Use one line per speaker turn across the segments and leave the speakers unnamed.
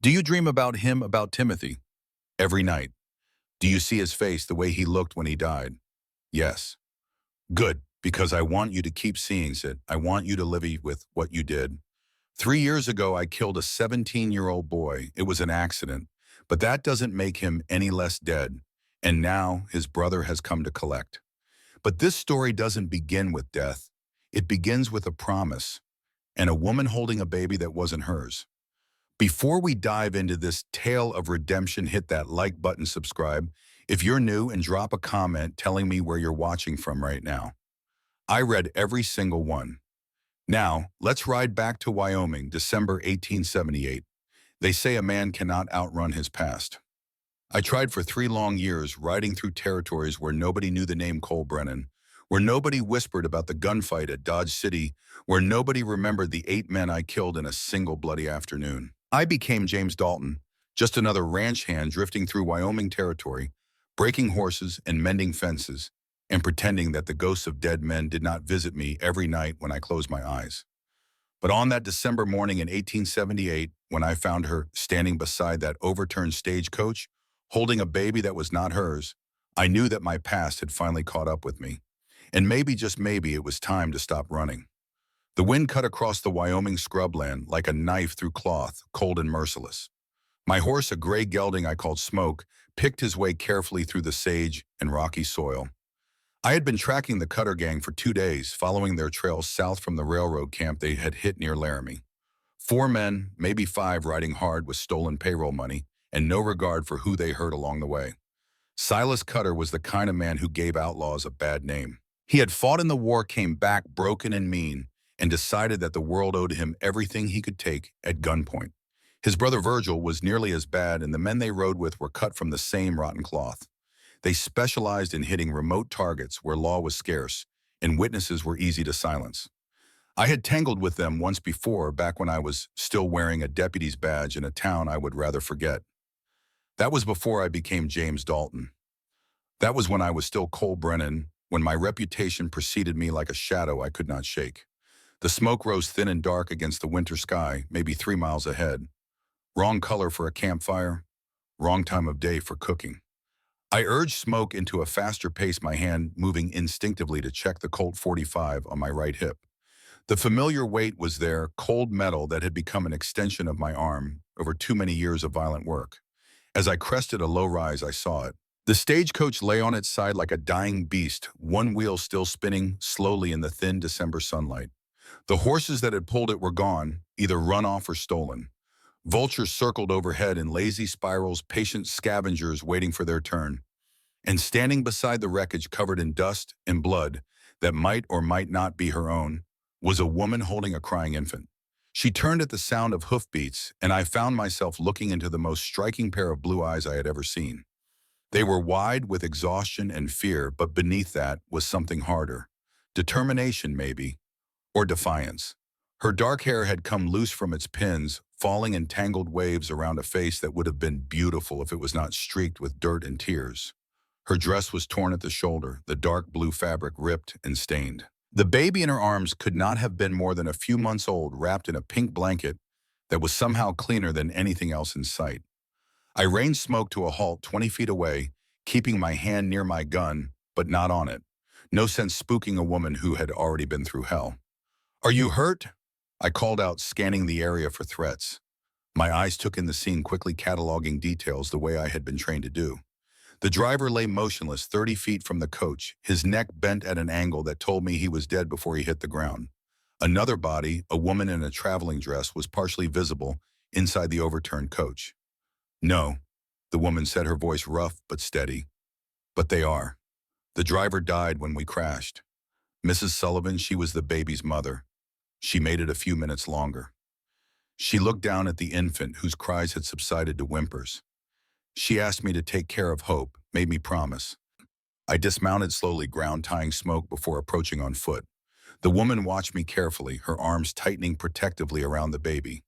Do you dream about him, about Timothy? Every night. Do you see his face the way he looked when he died? Yes. Good, because I want you to keep seeing it. I want you to live with what you did. 3 years ago, I killed a 17-year-old boy. It was an accident, but that doesn't make him any less dead. And now his brother has come to collect. But this story doesn't begin with death. It begins with a promise and a woman holding a baby that wasn't hers. Before we dive into this tale of redemption, hit that like button, subscribe if you're new, and drop a comment telling me where you're watching from right now. I read every single one. Now, let's ride back to Wyoming, December 1878. They say a man cannot outrun his past. I tried for 3 long years, riding through territories where nobody knew the name Cole Brennan, where nobody whispered about the gunfight at Dodge City, where nobody remembered the 8 men I killed in a single bloody afternoon. I became James Dalton, just another ranch hand drifting through Wyoming territory, breaking horses and mending fences, and pretending that the ghosts of dead men did not visit me every night when I closed my eyes. But on that December morning in 1878, when I found her standing beside that overturned stagecoach, holding a baby that was not hers, I knew that my past had finally caught up with me. And maybe, just maybe, it was time to stop running. The wind cut across the Wyoming scrubland like a knife through cloth, cold and merciless. My horse, a gray gelding I called Smoke, picked his way carefully through the sage and rocky soil. I had been tracking the Cutter gang for 2 days, following their trails south from the railroad camp they had hit near Laramie. 4 men, maybe 5, riding hard with stolen payroll money and no regard for who they hurt along the way. Silas Cutter was the kind of man who gave outlaws a bad name. He had fought in the war, came back broken and mean, and decided that the world owed him everything he could take at gunpoint. His brother Virgil was nearly as bad, and the men they rode with were cut from the same rotten cloth. They specialized in hitting remote targets where law was scarce and witnesses were easy to silence. I had tangled with them once before, back when I was still wearing a deputy's badge in a town I would rather forget. That was before I became James Dalton. That was when I was still Cole Brennan, when my reputation preceded me like a shadow I could not shake. The smoke rose thin and dark against the winter sky, maybe 3 miles ahead. Wrong color for a campfire, wrong time of day for cooking. I urged Smoke into a faster pace, my hand moving instinctively to check the Colt 45 on my right hip. The familiar weight was there, cold metal that had become an extension of my arm over too many years of violent work. As I crested a low rise, I saw it. The stagecoach lay on its side like a dying beast, one wheel still spinning slowly in the thin December sunlight. The horses that had pulled it were gone, either run off or stolen. Vultures circled overhead in lazy spirals, patient scavengers waiting for their turn. And standing beside the wreckage covered in dust and blood that might or might not be her own, was a woman holding a crying infant. She turned at the sound of hoofbeats, and I found myself looking into the most striking pair of blue eyes I had ever seen. They were wide with exhaustion and fear, but beneath that was something harder. Determination, maybe, or defiance. Her dark hair had come loose from its pins, falling in tangled waves around a face that would have been beautiful if it was not streaked with dirt and tears. Her dress was torn at the shoulder, the dark blue fabric ripped and stained. The baby in her arms could not have been more than a few months old, wrapped in a pink blanket that was somehow cleaner than anything else in sight. I reined Smoke to a halt 20 feet away, keeping my hand near my gun, but not on it. No sense spooking a woman who had already been through hell. "Are you hurt?" I called out, scanning the area for threats. My eyes took in the scene, quickly cataloging details the way I had been trained to do. The driver lay motionless 30 feet from the coach, his neck bent at an angle that told me he was dead before he hit the ground. Another body, a woman in a traveling dress, was partially visible inside the overturned coach. "No," the woman said, her voice rough but steady. "But they are. The driver died when we crashed. Mrs. Sullivan, she was the baby's mother. She made it a few minutes longer." She looked down at the infant, whose cries had subsided to whimpers. She asked me to take care of Hope, made me promise. I dismounted slowly, ground tying Smoke before approaching on foot. The woman watched me carefully, her arms tightening protectively around the baby.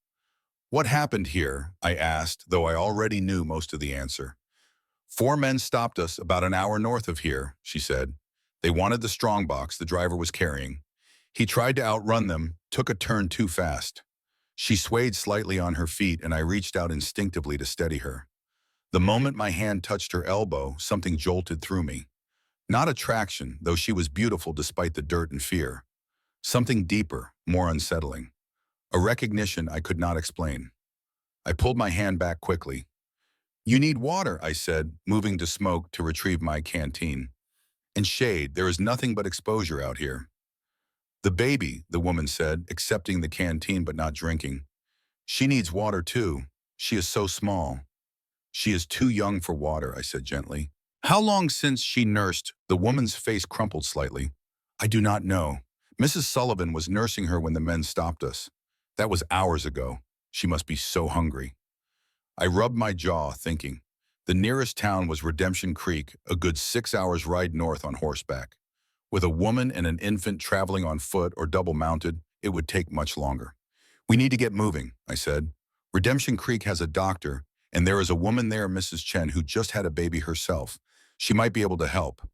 "What happened here?" I asked, though I already knew most of the answer. 4 men stopped us about an hour north of here," she said. "They wanted the strongbox the driver was carrying. He tried to outrun them, took a turn too fast. She swayed slightly on her feet, and I reached out instinctively to steady her. The moment my hand touched her elbow, something jolted through me. Not attraction, though she was beautiful despite the dirt and fear. Something deeper, more unsettling. A recognition I could not explain. I pulled my hand back quickly. "You need water," I said, moving to smoke to retrieve my canteen. "And shade, there is nothing but exposure out here." "The baby," the woman said, accepting the canteen but not drinking. "She needs water too. She is so small." "She is too young for water," I said gently. "How long since she nursed?" The woman's face crumpled slightly. "I do not know. Mrs. Sullivan was nursing her when the men stopped us. That was hours ago. She must be so hungry." I rubbed my jaw, thinking. The nearest town was Redemption Creek, a good 6 hours ride north on horseback. With a woman and an infant traveling on foot or double-mounted, it would take much longer. "We need to get moving," I said. "Redemption Creek has a doctor, and there is a woman there, Mrs. Chen, who just had a baby herself. She might be able to help."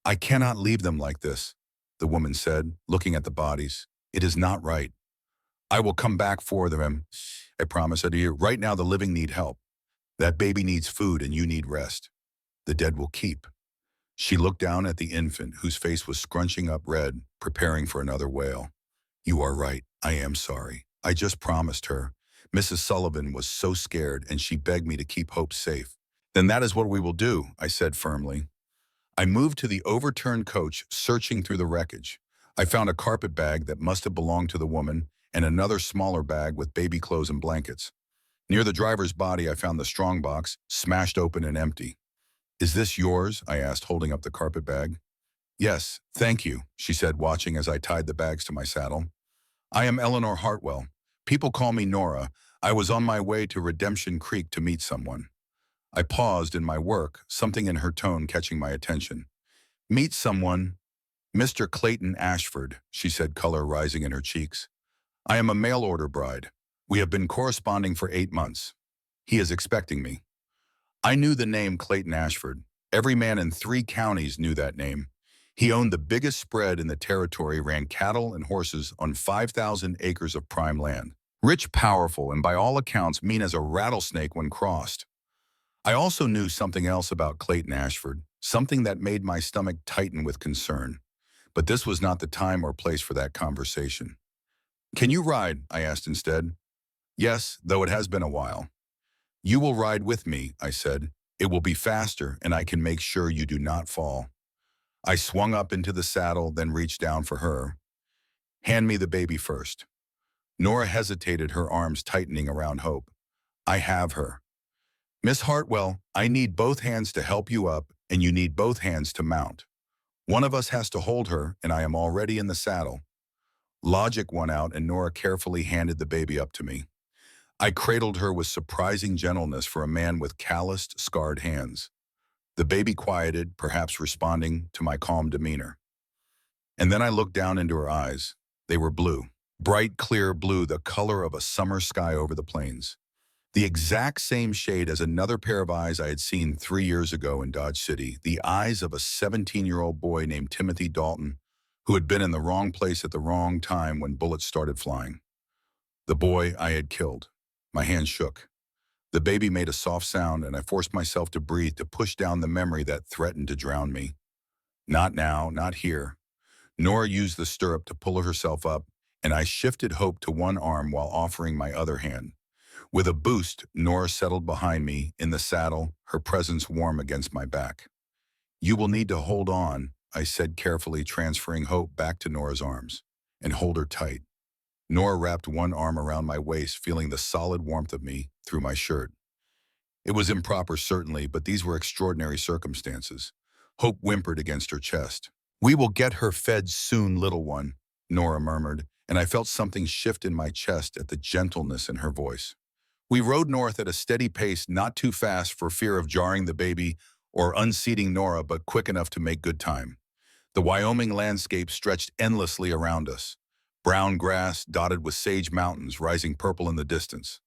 "I cannot leave them like this," the woman said, looking at the bodies. "It is not right." "I will come back for them, I promise you. Right now the living need help. That baby needs food and you need rest. The dead will keep." She looked down at the infant, whose face was scrunching up red, preparing for another wail. "You are right. I am sorry. I just promised her." Mrs. Sullivan was so scared, and she begged me to keep Hope safe. "Then that is what we will do," I said firmly. I moved to the overturned coach, searching through the wreckage. I found a carpet bag that must have belonged to the woman, and another smaller bag with baby clothes and blankets. Near the driver's body, I found the strong box, smashed open and empty. "Is this yours?" I asked, holding up the carpet bag. "Yes, thank you," she said, watching as I tied the bags to my saddle. "I am Eleanor Hartwell. People call me Nora. I was on my way to Redemption Creek to meet someone." I paused in my work, something in her tone catching my attention. "Meet someone?" "Mr. Clayton Ashford," she said, color rising in her cheeks. "I am a mail-order bride. We have been corresponding for 8 months. He is expecting me." I knew the name Clayton Ashford. Every man in 3 counties knew that name. He owned the biggest spread in the territory, ran cattle and horses on 5,000 acres of prime land. Rich, powerful, and by all accounts mean as a rattlesnake when crossed. I also knew something else about Clayton Ashford, something that made my stomach tighten with concern. But this was not the time or place for that conversation. "Can you ride?" I asked instead. "Yes, though it has been a while." "You will ride with me," I said. "It will be faster, and I can make sure you do not fall." I swung up into the saddle, then reached down for her. "Hand me the baby first." Nora hesitated, her arms tightening around Hope. "I have her." "Miss Hartwell, I need both hands to help you up, and you need both hands to mount. One of us has to hold her, and I am already in the saddle." Logic won out, and Nora carefully handed the baby up to me. I cradled her with surprising gentleness for a man with calloused, scarred hands. The baby quieted, perhaps responding to my calm demeanor. And then I looked down into her eyes. They were blue. Bright, clear blue, the color of a summer sky over the plains. The exact same shade as another pair of eyes I had seen 3 years ago in Dodge City, the eyes of a 17-year-old boy named Timothy Dalton, who had been in the wrong place at the wrong time when bullets started flying. The boy I had killed. My hand shook. The baby made a soft sound, and I forced myself to breathe, to push down the memory that threatened to drown me. Not now, not here. Nora used the stirrup to pull herself up, and I shifted Hope to one arm while offering my other hand. With a boost, Nora settled behind me in the saddle, her presence warm against my back. "You will need to hold on," I said carefully, transferring Hope back to Nora's arms. "And hold her tight." Nora wrapped one arm around my waist, feeling the solid warmth of me through my shirt. It was improper, certainly, but these were extraordinary circumstances. Hope whimpered against her chest. "We will get her fed soon, little one," Nora murmured, and I felt something shift in my chest at the gentleness in her voice. We rode north at a steady pace, not too fast for fear of jarring the baby or unseating Nora, but quick enough to make good time. The Wyoming landscape stretched endlessly around us. Brown grass dotted with sage mountains rising purple in the distance.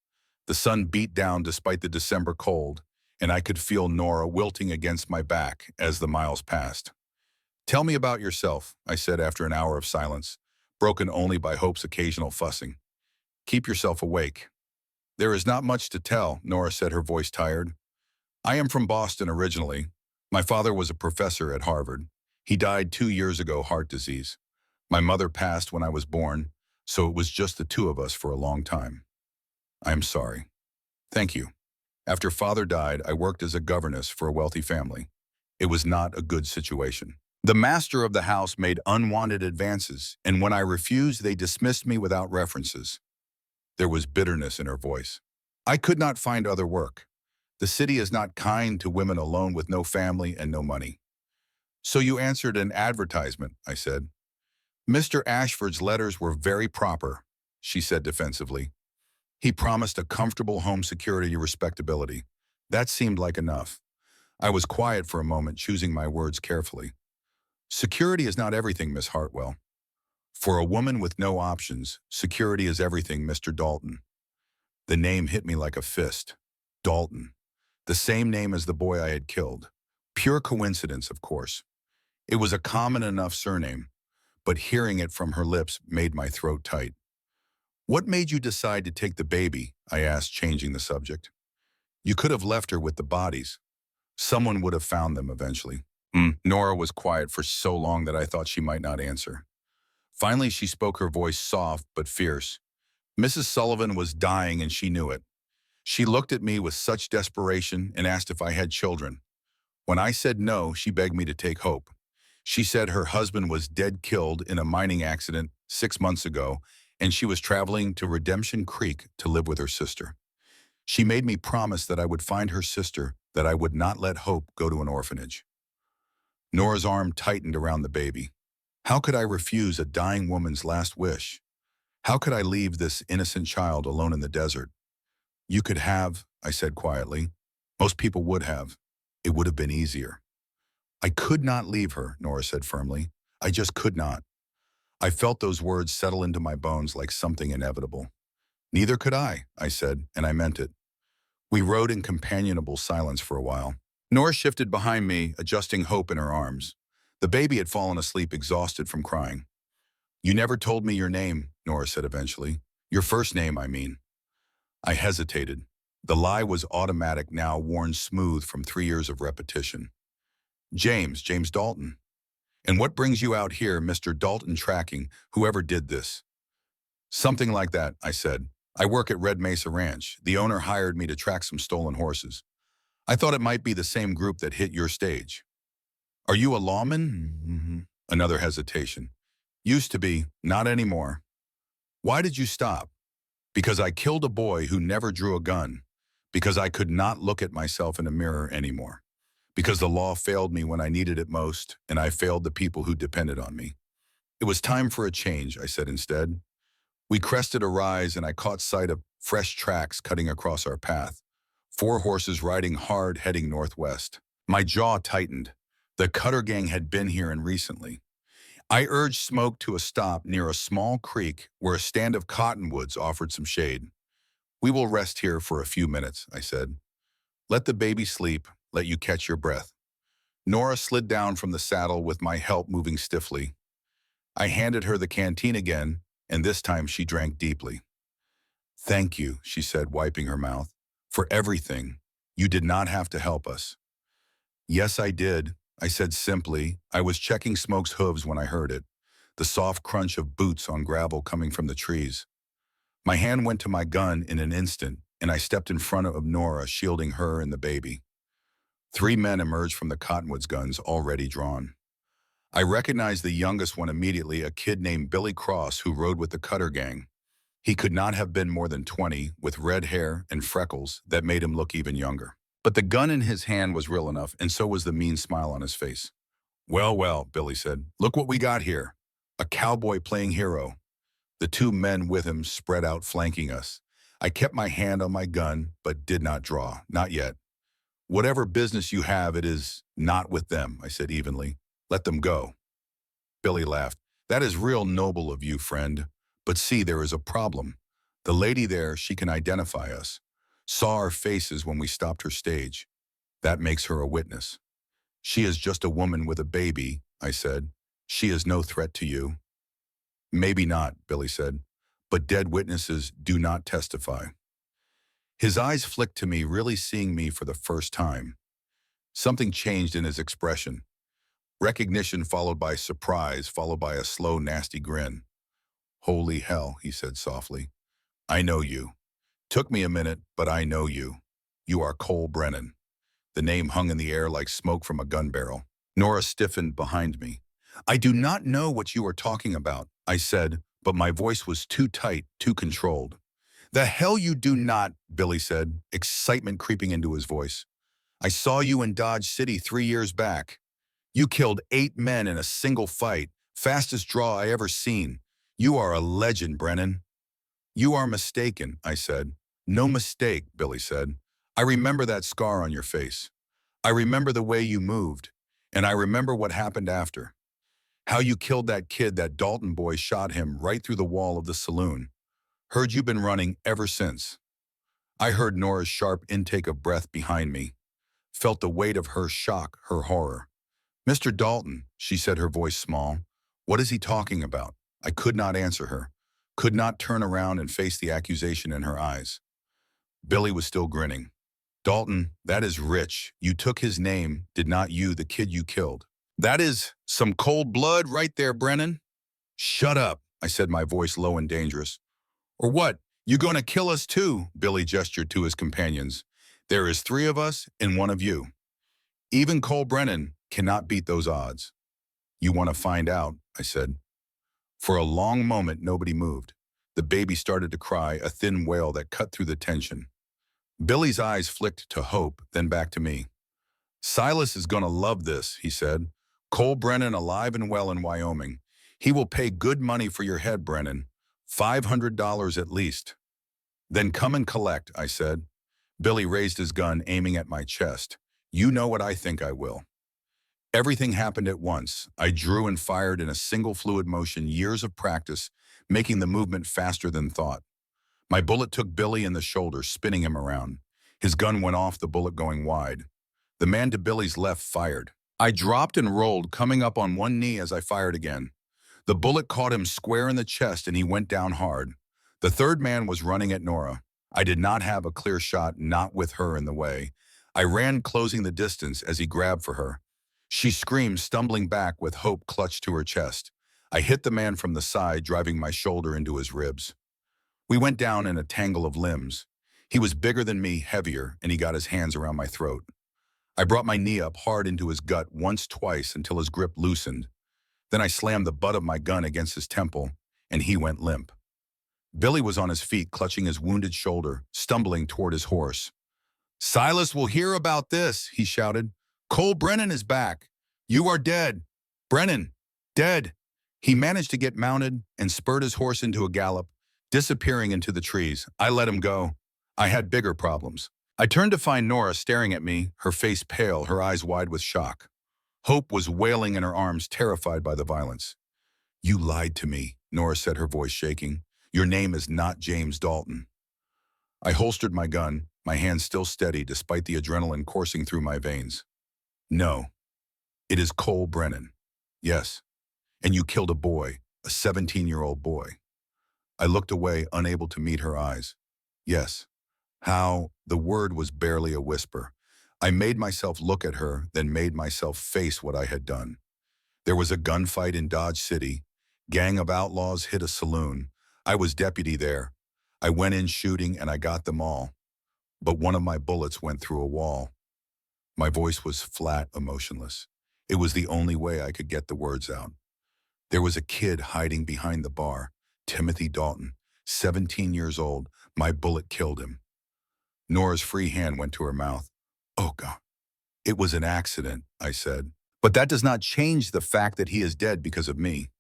The sun beat down despite the December cold, and I could feel Nora wilting against my back as the miles passed. "Tell me about yourself," I said after an hour of silence, broken only by Hope's occasional fussing. Keep yourself awake. There is not much to tell, Nora said, her voice tired. I am from Boston originally. My father was a professor at Harvard. He died 2 years ago, heart disease. My mother passed when I was born, so it was just the two of us for a long time. I am sorry. Thank you. After father died, I worked as a governess for a wealthy family. It was not a good situation. The master of the house made unwanted advances, and when I refused, they dismissed me without references. There was bitterness in her voice. I could not find other work. The city is not kind to women alone with no family and no money. So you answered an advertisement, I said. Mr. Ashford's letters were very proper, she said defensively. He promised a comfortable home, security, respectability. That seemed like enough. I was quiet for a moment, choosing my words carefully. Security is not everything, Miss Hartwell. For a woman with no options, security is everything, Mr. Dalton. The name hit me like a fist. Dalton. The same name as the boy I had killed. Pure coincidence, of course. It was a common enough surname, but hearing it from her lips made my throat tight. What made you decide to take the baby? I asked, changing the subject. You could have left her with the bodies. Someone would have found them eventually. Nora was quiet for so long that I thought she might not answer. Finally, she spoke, her voice soft but fierce. Mrs. Sullivan was dying and she knew it. She looked at me with such desperation and asked if I had children. When I said no, she begged me to take hope. She said her husband was dead, killed in a mining accident 6 months ago, and she was traveling to Redemption Creek to live with her sister. She made me promise that I would find her sister, that I would not let Hope go to an orphanage. Nora's arm tightened around the baby. How could I refuse a dying woman's last wish? How could I leave this innocent child alone in the desert? You could have, I said quietly. Most people would have. It would have been easier. I could not leave her, Nora said firmly. I just could not. I felt those words settle into my bones like something inevitable. Neither could I said, and I meant it. We rode in companionable silence for a while. Nora shifted behind me, adjusting Hope in her arms. The baby had fallen asleep, exhausted from crying. You never told me your name, Nora said eventually. Your first name, I mean. I hesitated. The lie was automatic now, worn smooth from 3 years of repetition. James Dalton. And what brings you out here, Mr. Dalton tracking, whoever did this? Something like that, I said. I work at Red Mesa Ranch. The owner hired me to track some stolen horses. I thought it might be the same group that hit your stage. Are you a lawman? Another hesitation. Used to be, not anymore. Why did you stop? Because I killed a boy who never drew a gun. Because I could not look at myself in a mirror anymore. Because the law failed me when I needed it most, and I failed the people who depended on me. It was time for a change, I said instead. We crested a rise and I caught sight of fresh tracks cutting across our path. 4 horses riding hard, heading northwest. My jaw tightened. The Cutter gang had been here and recently. I urged Smoke to a stop near a small creek where a stand of cottonwoods offered some shade. We will rest here for a few minutes, I said. Let the baby sleep, let you catch your breath. Nora slid down from the saddle with my help, moving stiffly. I handed her the canteen again, and this time she drank deeply. Thank you, she said, wiping her mouth, for everything. You did not have to help us. Yes, I did, I said simply. I was checking Smoke's hooves when I heard it, the soft crunch of boots on gravel coming from the trees. My hand went to my gun in an instant, and I stepped in front of Nora, shielding her and the baby. 3 men emerged from the cottonwoods, guns already drawn. I recognized the youngest one immediately, a kid named Billy Cross who rode with the Cutter gang. He could not have been more than 20, with red hair and freckles that made him look even younger. But the gun in his hand was real enough, and so was the mean smile on his face. Well, Billy said, look what we got here. A cowboy playing hero. The 2 men with him spread out, flanking us. I kept my hand on my gun, but did not draw, not yet. Whatever business you have, it is not with them, I said evenly. Let them go. Billy laughed. That is real noble of you, friend. But see, there is a problem. The lady there, she can identify us. Saw our faces when we stopped her stage. That makes her a witness. She is just a woman with a baby, I said. She is no threat to you. Maybe not, Billy said. but dead witnesses do not testify. His eyes flicked to me, really seeing me for the first time. Something changed in his expression. Recognition followed by surprise, followed by a slow, nasty grin. "Holy hell," he said softly. "I know you. Took me a minute, but I know you. You are Cole Brennan." The name hung in the air like smoke from a gun barrel. Nora stiffened behind me. "I do not know what you are talking about," I said, but my voice was too tight, too controlled. "The hell you do not," Billy said, excitement creeping into his voice. "I saw you in Dodge City 3 years back. You killed 8 men in a single fight, fastest draw I ever seen. You are a legend, Brennan." "You are mistaken," I said. "No mistake," Billy said. "I remember that scar on your face. I remember the way you moved. And I remember what happened after. How you killed that kid, that Dalton boy shot him right through the wall of the saloon. Heard you've been running ever since." I heard Nora's sharp intake of breath behind me. Felt the weight of her shock, her horror. "Mr. Dalton," she said, her voice small. "What is he talking about?" I could not answer her. Could not turn around and face the accusation in her eyes. Billy was still grinning. "Dalton, that is Rich. You took his name, did not you, the kid you killed. That is some cold blood right there, Brennan." "Shut up," I said, my voice low and dangerous. "Or what? You gonna kill us too?" Billy gestured to his companions. "There is 3 of us and 1 of you. Even Cole Brennan cannot beat those odds." "You want to find out," I said. For a long moment, nobody moved. The baby started to cry, a thin wail that cut through the tension. Billy's eyes flicked to Hope, then back to me. "Silas is gonna love this," he said. "Cole Brennan alive and well in Wyoming. He will pay good money for your head, Brennan. $500 at least." "Then come and collect," I said. Billy raised his gun, aiming at my chest. "You know what I think I will." Everything happened at once. I drew and fired in a single fluid motion, years of practice, making the movement faster than thought. My bullet took Billy in the shoulder, spinning him around. His gun went off, the bullet going wide. The man to Billy's left fired. I dropped and rolled, coming up on one knee as I fired again. The bullet caught him square in the chest and he went down hard. The third man was running at Nora. I did not have a clear shot, not with her in the way. I ran, closing the distance as he grabbed for her. She screamed, stumbling back with Hope clutched to her chest. I hit the man from the side, driving my shoulder into his ribs. We went down in a tangle of limbs. He was bigger than me, heavier, and he got his hands around my throat. I brought my knee up hard into his gut once, twice, until his grip loosened. Then I slammed the butt of my gun against his temple, and he went limp. Billy was on his feet, clutching his wounded shoulder, stumbling toward his horse. "Silas will hear about this," he shouted. "Cole Brennan is back. You are dead. Brennan, dead." He managed to get mounted and spurred his horse into a gallop, disappearing into the trees. I let him go. I had bigger problems. I turned to find Nora staring at me, her face pale, her eyes wide with shock. Hope was wailing in her arms, terrified by the violence. "You lied to me," Nora said, her voice shaking. "Your name is not James Dalton." I holstered my gun, my hands still steady despite the adrenaline coursing through my veins. "No, it is Cole Brennan. Yes, and you killed a boy, a 17-year-old boy." I looked away, unable to meet her eyes. "Yes." How? The word was barely a whisper. I made myself look at her, then made myself face what I had done. There was a gunfight in Dodge City. Gang of outlaws hit a saloon. I was deputy there. I went in shooting and I got them all. But one of my bullets went through a wall. My voice was flat, emotionless. It was the only way I could get the words out. There was a kid hiding behind the bar, Timothy Dalton, 17 years old. My bullet killed him. Nora's free hand went to her mouth. "Oh, God." "It was an accident," I said. "But that does not change the fact that he is dead because of me."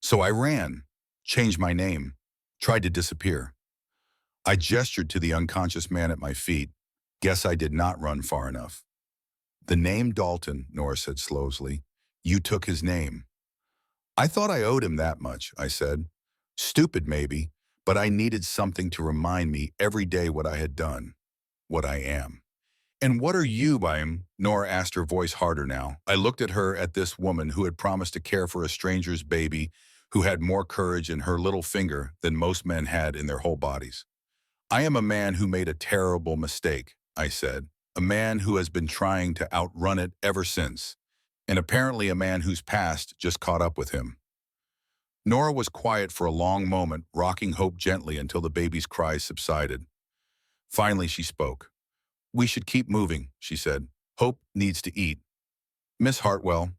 So I ran, changed my name, tried to disappear. I gestured to the unconscious man at my feet. Guess I did not run far enough. "The name Dalton," Nora said slowly. "You took his name." "I thought I owed him that much," I said. Stupid maybe, but I needed something to remind me every day what I had done, what I am. "And what are you by him?" Nora asked, her voice harder now. I looked at her, at this woman who had promised to care for a stranger's baby, who had more courage in her little finger than most men had in their whole bodies. I am a man who made a terrible mistake, I said. A man who has been trying to outrun it ever since, and apparently a man whose past just caught up with him. Nora was quiet for a long moment, rocking Hope gently until the baby's cries subsided. Finally, she spoke. "We should keep moving," she said. "Hope needs to eat. Miss Hartwell,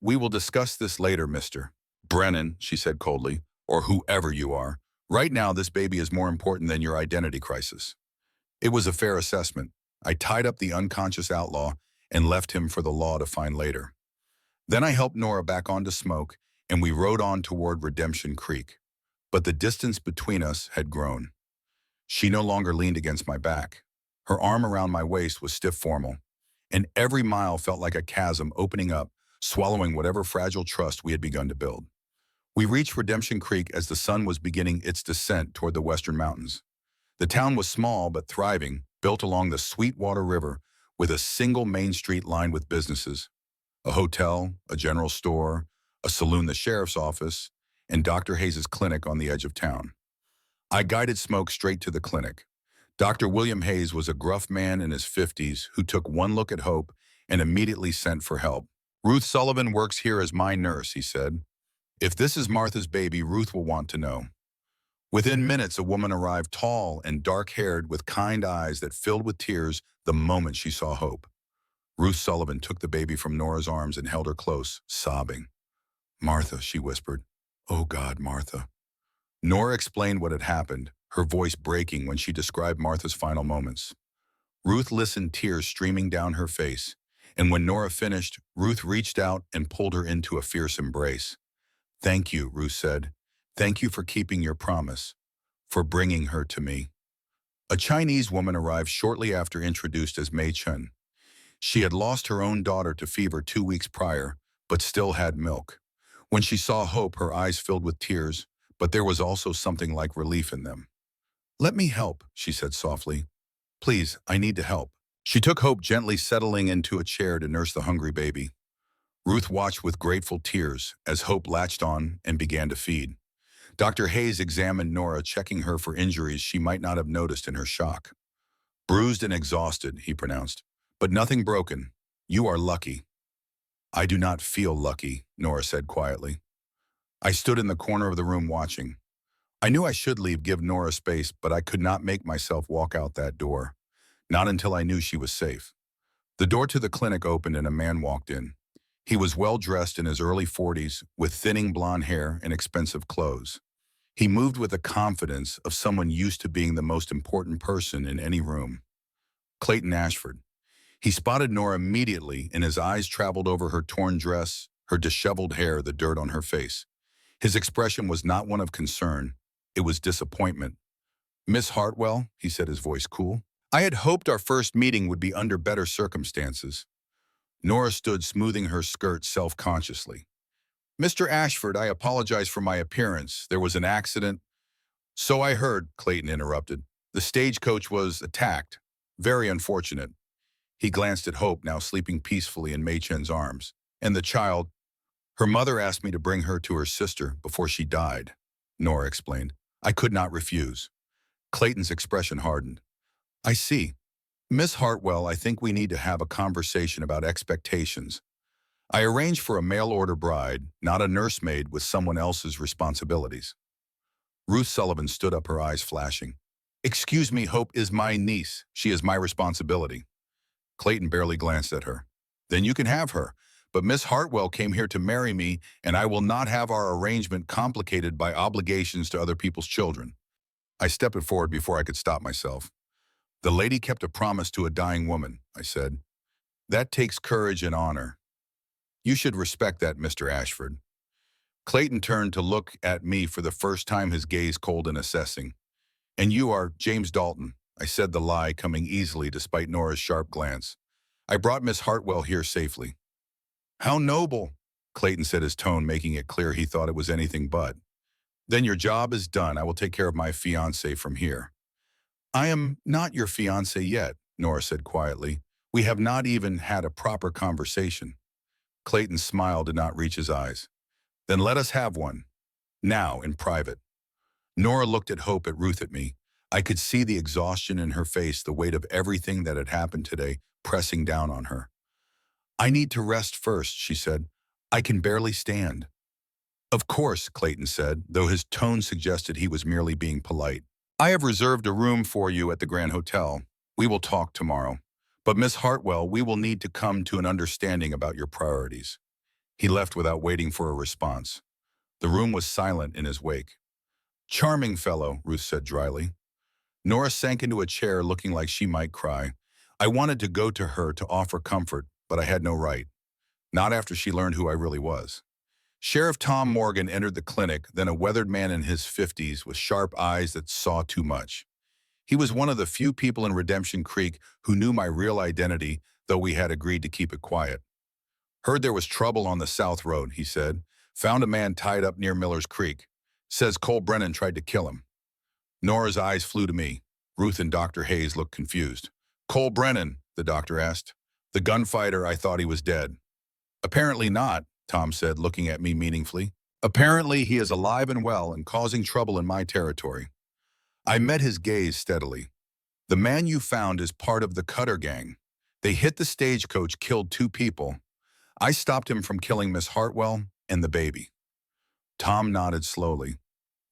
we will discuss this later, Mr. Brennan," she said coldly, "or whoever you are. Right now, this baby is more important than your identity crisis." It was a fair assessment. I tied up the unconscious outlaw and left him for the law to find later. Then I helped Nora back onto Smoke, and we rode on toward Redemption Creek. But the distance between us had grown. She no longer leaned against my back. Her arm around my waist was stiff formal, and every mile felt like a chasm opening up, swallowing whatever fragile trust we had begun to build. We reached Redemption Creek as the sun was beginning its descent toward the western mountains. The town was small but thriving, built along the Sweetwater River with a single main street lined with businesses: a hotel, a general store, a saloon, the sheriff's office, and Dr. Hayes's clinic on the edge of town. I guided Smoke straight to the clinic. Dr. William Hayes was a gruff man in his 50s who took one look at Hope and immediately sent for help. "Ruth Sullivan works here as my nurse," he said. "If this is Martha's baby, Ruth will want to know." Within minutes, a woman arrived, tall and dark-haired, with kind eyes that filled with tears the moment she saw Hope. Ruth Sullivan took the baby from Nora's arms and held her close, sobbing. "Martha," she whispered. "Oh God, Martha." Nora explained what had happened, her voice breaking when she described Martha's final moments. Ruth listened, tears streaming down her face, and when Nora finished, Ruth reached out and pulled her into a fierce embrace. "Thank you," Ruth said. "Thank you for keeping your promise, for bringing her to me." A Chinese woman arrived shortly after, introduced as Mei Chen. She had lost her own daughter to fever 2 weeks prior, but still had milk. When she saw Hope, her eyes filled with tears, but there was also something like relief in them. "Let me help," she said softly. "Please, I need to help." She took Hope, gently settling into a chair to nurse the hungry baby. Ruth watched with grateful tears as Hope latched on and began to feed. Dr. Hayes examined Nora, checking her for injuries she might not have noticed in her shock. "Bruised and exhausted," he pronounced, "but nothing broken. You are lucky." "I do not feel lucky," Nora said quietly. I stood in the corner of the room watching. I knew I should leave, give Nora space, but I could not make myself walk out that door. Not until I knew she was safe. The door to the clinic opened and a man walked in. He was well-dressed, in his early 40s, with thinning blonde hair and expensive clothes. He moved with the confidence of someone used to being the most important person in any room. Clayton Ashford. He spotted Nora immediately, and his eyes traveled over her torn dress, her disheveled hair, the dirt on her face. His expression was not one of concern. It was disappointment. "Miss Hartwell," he said, his voice cool. "I had hoped our first meeting would be under better circumstances." Nora stood, smoothing her skirt self-consciously. "Mr. Ashford, I apologize for my appearance. There was an accident." "So I heard," Clayton interrupted. "The stagecoach was attacked. Very unfortunate." He glanced at Hope, now sleeping peacefully in Mei Chen's arms. "And the child? Her mother asked me to bring her to her sister before she died," Nora explained. "I could not refuse." Clayton's expression hardened. "I see. Miss Hartwell, I think we need to have a conversation about expectations. I arranged for a mail-order bride, not a nursemaid with someone else's responsibilities." Ruth Sullivan stood up, her eyes flashing. "Excuse me, Hope is my niece. She is my responsibility." Clayton barely glanced at her. "Then you can have her. But Miss Hartwell came here to marry me, and I will not have our arrangement complicated by obligations to other people's children." I stepped forward before I could stop myself. "The lady kept a promise to a dying woman," I said. "That takes courage and honor. You should respect that, Mr. Ashford." Clayton turned to look at me for the first time, his gaze cold and assessing. "And you are James Dalton," I said, the lie coming easily despite Nora's sharp glance. "I brought Miss Hartwell here safely." "How noble," Clayton said, his tone making it clear he thought it was anything but. "Then your job is done. I will take care of my fiancé from here." "I am not your fiancé yet," Nora said quietly. "We have not even had a proper conversation." Clayton's smile did not reach his eyes. "Then let us have one." Now, in private. Nora looked at Hope at Ruth at me. I could see the exhaustion in her face, the weight of everything that had happened today pressing down on her. I need to rest first, she said. I can barely stand. Of course, Clayton said, though his tone suggested he was merely being polite. I have reserved a room for you at the Grand Hotel. We will talk tomorrow. But Miss Hartwell, we will need to come to an understanding about your priorities. He left without waiting for a response. The room was silent in his wake. Charming fellow, Ruth said dryly. Nora sank into a chair looking like she might cry. I wanted to go to her to offer comfort, but I had no right. Not after she learned who I really was. Sheriff Tom Morgan entered the clinic, then a weathered man in his 50s with sharp eyes that saw too much. He was one of the few people in Redemption Creek who knew my real identity, though we had agreed to keep it quiet. Heard there was trouble on the South Road, he said. Found a man tied up near Miller's Creek. Says Cole Brennan tried to kill him. Nora's eyes flew to me. Ruth and Dr. Hayes looked confused. Cole Brennan, the doctor asked. The gunfighter, I thought he was dead. Apparently not, Tom said, looking at me meaningfully. Apparently he is alive and well and causing trouble in my territory. I met his gaze steadily. The man you found is part of the Cutter gang. They hit the stagecoach, killed 2 people. I stopped him from killing Miss Hartwell and the baby. Tom nodded slowly.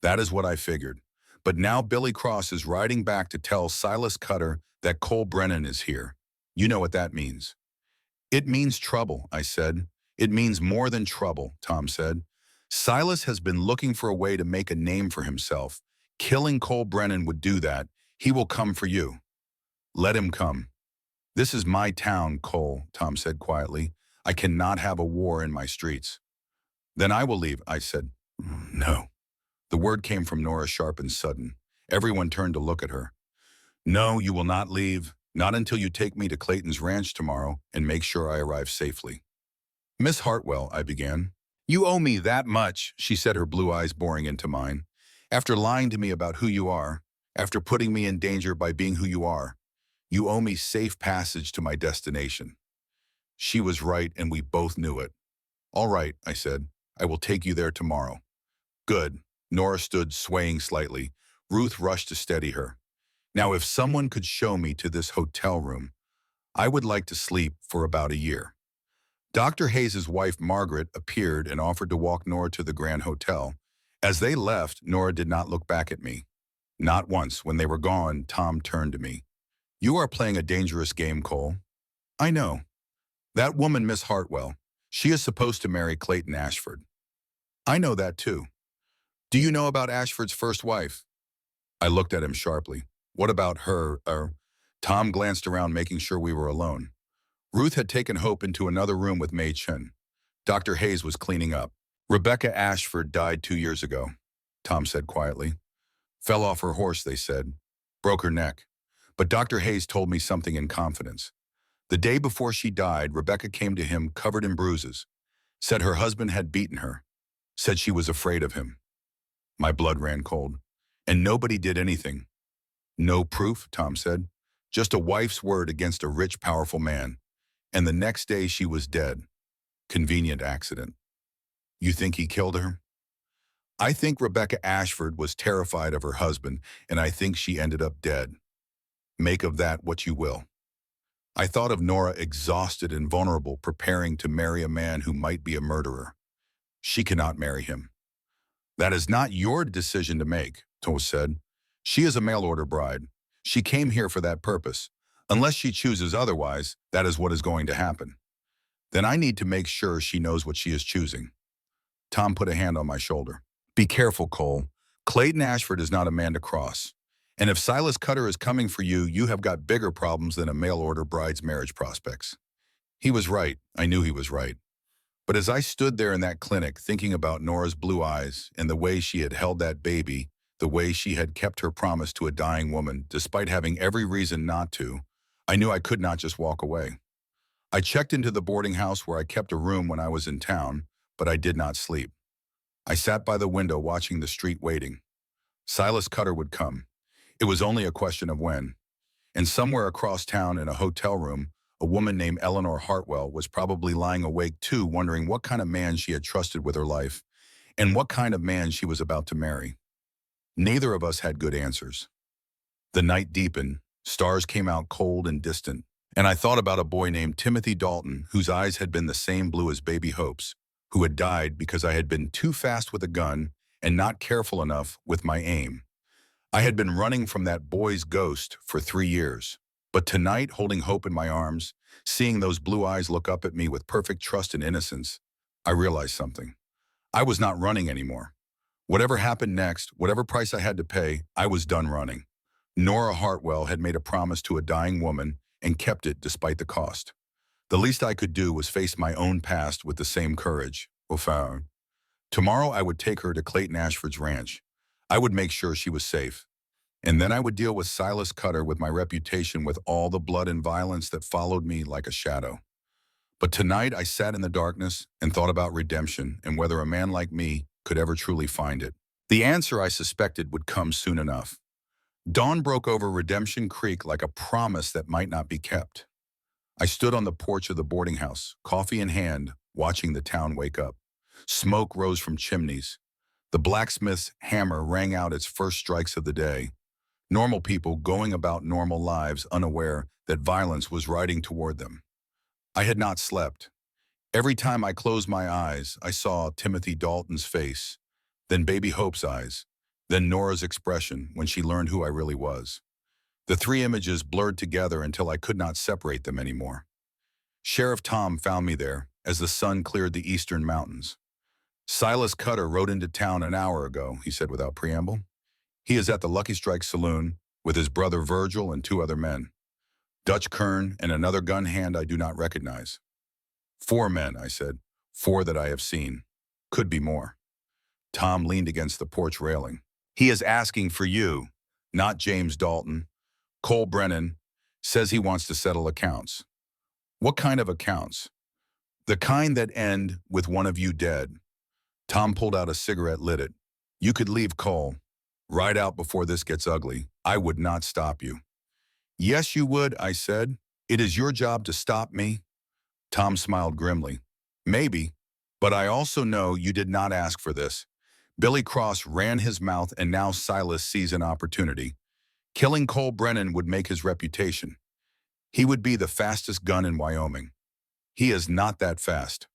That is what I figured. But now Billy Cross is riding back to tell Silas Cutter that Cole Brennan is here. You know what that means. It means trouble, I said. It means more than trouble, Tom said. Silas has been looking for a way to make a name for himself. Killing Cole Brennan would do that. He will come for you. Let him come. This is my town, Cole, Tom said quietly. I cannot have a war in my streets. Then I will leave, I said. No. The word came from Nora sharp and sudden. Everyone turned to look at her. No, you will not leave. Not until you take me to Clayton's ranch tomorrow and make sure I arrive safely. Miss Hartwell, I began. You owe me that much, she said, her blue eyes boring into mine. After lying to me about who you are, after putting me in danger by being who you are, you owe me safe passage to my destination. She was right, and we both knew it. All right, I said. I will take you there tomorrow. Good. Nora stood swaying slightly. Ruth rushed to steady her. Now, if someone could show me to this hotel room, I would like to sleep for about a year. Dr. Hayes's wife, Margaret, appeared and offered to walk Nora to the Grand Hotel. As they left, Nora did not look back at me. Not once. When they were gone, Tom turned to me. You are playing a dangerous game, Cole. I know. That woman, Miss Hartwell, she is supposed to marry Clayton Ashford. I know that too. Do you know about Ashford's first wife? I looked at him sharply. What about her? Tom glanced around, making sure we were alone. Ruth had taken Hope into another room with Mei Chen. Dr. Hayes was cleaning up. Rebecca Ashford died 2 years ago, Tom said quietly. Fell off her horse, they said. Broke her neck. But Dr. Hayes told me something in confidence. The day before she died, Rebecca came to him covered in bruises. Said her husband had beaten her. Said she was afraid of him. My blood ran cold. And nobody did anything. No proof, Tom said. Just a wife's word against a rich, powerful man. And the next day she was dead. Convenient accident. You think he killed her? I think Rebecca Ashford was terrified of her husband, and I think she ended up dead. Make of that what you will. I thought of Nora exhausted and vulnerable, preparing to marry a man who might be a murderer. She cannot marry him. That is not your decision to make, Toast said. She is a mail-order bride. She came here for that purpose. Unless she chooses otherwise, that is what is going to happen. Then I need to make sure she knows what she is choosing. Tom put a hand on my shoulder. Be careful, Cole. Clayton Ashford is not a man to cross. And if Silas Cutter is coming for you, you have got bigger problems than a mail-order bride's marriage prospects. He was right. I knew he was right. But as I stood there in that clinic, thinking about Nora's blue eyes and the way she had held that baby, the way she had kept her promise to a dying woman, despite having every reason not to, I knew I could not just walk away. I checked into the boarding house where I kept a room when I was in town, but I did not sleep. I sat by the window watching the street waiting. Silas Cutter would come. It was only a question of when. And somewhere across town in a hotel room, a woman named Eleanor Hartwell was probably lying awake too, wondering what kind of man she had trusted with her life. and what kind of man she was about to marry. Neither of us had good answers. The night deepened, stars came out cold and distant, and I thought about a boy named Timothy Dalton, whose eyes had been the same blue as baby Hope's, who had died because I had been too fast with a gun and not careful enough with my aim. I had been running from that boy's ghost for 3 years. But tonight, holding Hope in my arms, seeing those blue eyes look up at me with perfect trust and innocence, I realized something. I was not running anymore. Whatever happened next, whatever price I had to pay, I was done running. Nora Hartwell had made a promise to a dying woman and kept it despite the cost. The least I could do was face my own past with the same courage. Enfin, tomorrow I would take her to Clayton Ashford's ranch. I would make sure she was safe. And then I would deal with Silas Cutter with my reputation, with all the blood and violence that followed me like a shadow. But tonight I sat in the darkness and thought about redemption and whether a man like me could ever truly find it. The answer I suspected would come soon enough. Dawn broke over Redemption Creek like a promise that might not be kept. I stood on the porch of the boarding house, coffee in hand, watching the town wake up. Smoke rose from chimneys. The blacksmith's hammer rang out its first strikes of the day. Normal people going about normal lives, unaware that violence was riding toward them. I had not slept. Every time I closed my eyes, I saw Timothy Dalton's face, then baby Hope's eyes, then Nora's expression when she learned who I really was. The three images blurred together until I could not separate them anymore. Sheriff Tom found me there as the sun cleared the eastern mountains. Silas Cutter rode into town an hour ago, he said without preamble. He is at the Lucky Strike Saloon with his brother Virgil and 2 other men. Dutch Kern and another gun hand I do not recognize. 4 men, I said. 4 that I have seen. Could be more. Tom leaned against the porch railing. He is asking for you, not James Dalton. Cole Brennan says he wants to settle accounts. What kind of accounts? The kind that end with one of you dead. Tom pulled out a cigarette, lit it. You could leave Cole. Right out before this gets ugly. I would not stop you. Yes, you would, I said. It is your job to stop me. Tom smiled grimly. Maybe, but I also know you did not ask for this. Billy Cross ran his mouth and now Silas sees an opportunity. Killing Cole Brennan would make his reputation. He would be the fastest gun in Wyoming. He is not that fast.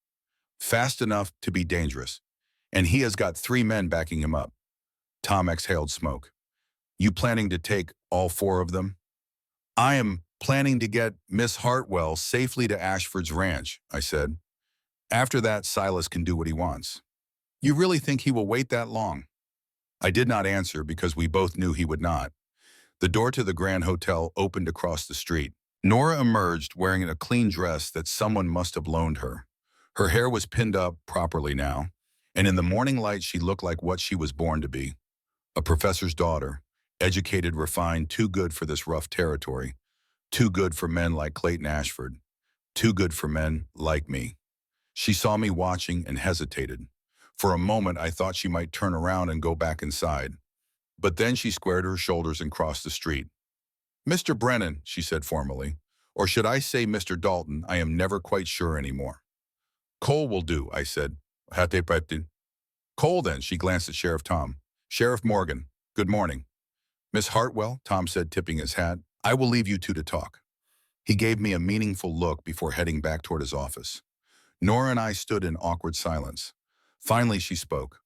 Fast enough to be dangerous. And he has got 3 men backing him up. Tom exhaled smoke. You planning to take all 4 of them? I am planning to get Miss Hartwell safely to Ashford's ranch, I said. After that, Silas can do what he wants. You really think he will wait that long? I did not answer because we both knew he would not. The door to the Grand Hotel opened across the street. Nora emerged wearing a clean dress that someone must have loaned her. Her hair was pinned up properly now, and in the morning light she looked like what she was born to be. A professor's daughter, educated, refined, too good for this rough territory, too good for men like Clayton Ashford, too good for men like me. She saw me watching and hesitated. For a moment I thought she might turn around and go back inside. But then she squared her shoulders and crossed the street. Mr. Brennan, she said formally, or should I say Mr. Dalton, I am never quite sure anymore. Cole will do, I said. Cole then, she glanced at Sheriff Tom. Sheriff Morgan, good morning. Miss Hartwell, Tom said, tipping his hat, I will leave you 2 to talk. He gave me a meaningful look before heading back toward his office. Nora and I stood in awkward silence. Finally, she spoke.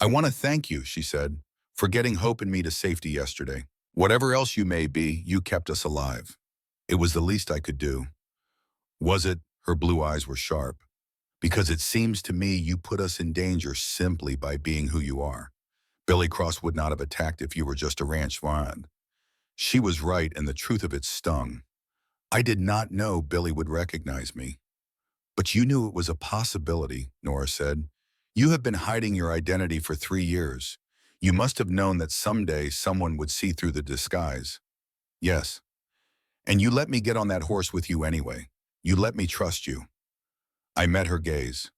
I want to thank you, she said, for getting Hope and me to safety yesterday. Whatever else you may be, you kept us alive. It was the least I could do. Was it? Her blue eyes were sharp. Because it seems to me you put us in danger simply by being who you are. Billy Cross would not have attacked if you were just a ranch hand. She was right, and the truth of it stung. I did not know Billy would recognize me. But you knew it was a possibility, Nora said. You have been hiding your identity for 3 years. You must have known that someday someone would see through the disguise. Yes. And you let me get on that horse with you anyway. You let me trust you. I met her gaze.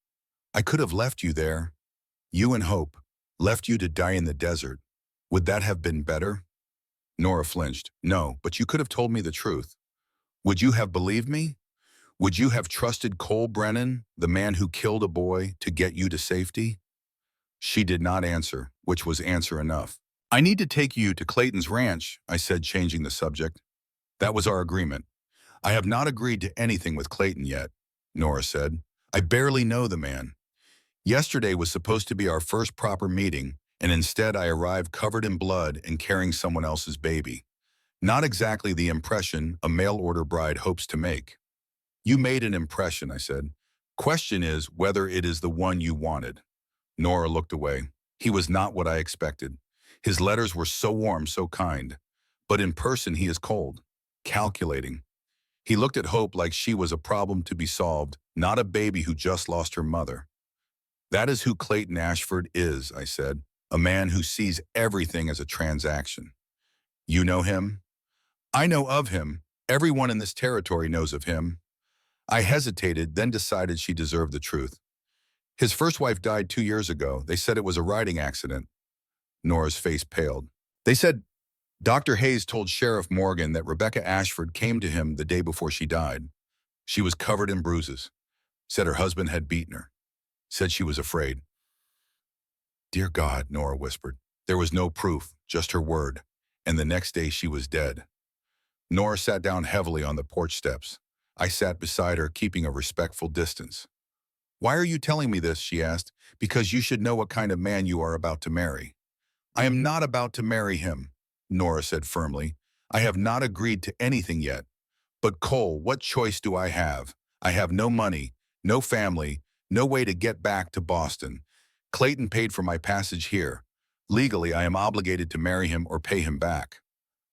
I could have left you there. You and Hope. Left you to die in the desert. Would that have been better? Nora flinched. No, but you could have told me the truth. Would you have believed me? Would you have trusted Cole Brennan, the man who killed a boy, to get you to safety? She did not answer, which was answer enough. I need to take you to Clayton's ranch, I said, changing the subject. That was our agreement. I have not agreed to anything with Clayton yet, Nora said. I barely know the man. Yesterday was supposed to be our first proper meeting, and instead I arrived covered in blood and carrying someone else's baby. Not exactly the impression a mail-order bride hopes to make. You made an impression, I said. Question is whether it is the one you wanted. Nora looked away. He was not what I expected. His letters were so warm, so kind. But in person he is cold, calculating. He looked at Hope like she was a problem to be solved, not a baby who just lost her mother. That is who Clayton Ashford is, I said, a man who sees everything as a transaction. You know him? I know of him. Everyone in this territory knows of him. I hesitated, then decided she deserved the truth. His first wife died 2 years ago. They said it was a riding accident. Nora's face paled. They said Dr. Hayes told Sheriff Morgan that Rebecca Ashford came to him the day before she died. She was covered in bruises. Said her husband had beaten her. Said she was afraid. Dear God, Nora whispered. There was no proof, just her word. And the next day she was dead. Nora sat down heavily on the porch steps. I sat beside her, keeping a respectful distance. Why are you telling me this, she asked. Because you should know what kind of man you are about to marry. I am not about to marry him, Nora said firmly. I have not agreed to anything yet. But Cole, what choice do I have? I have no money, no family, no way to get back to Boston. Clayton paid for my passage here. Legally, I am obligated to marry him or pay him back.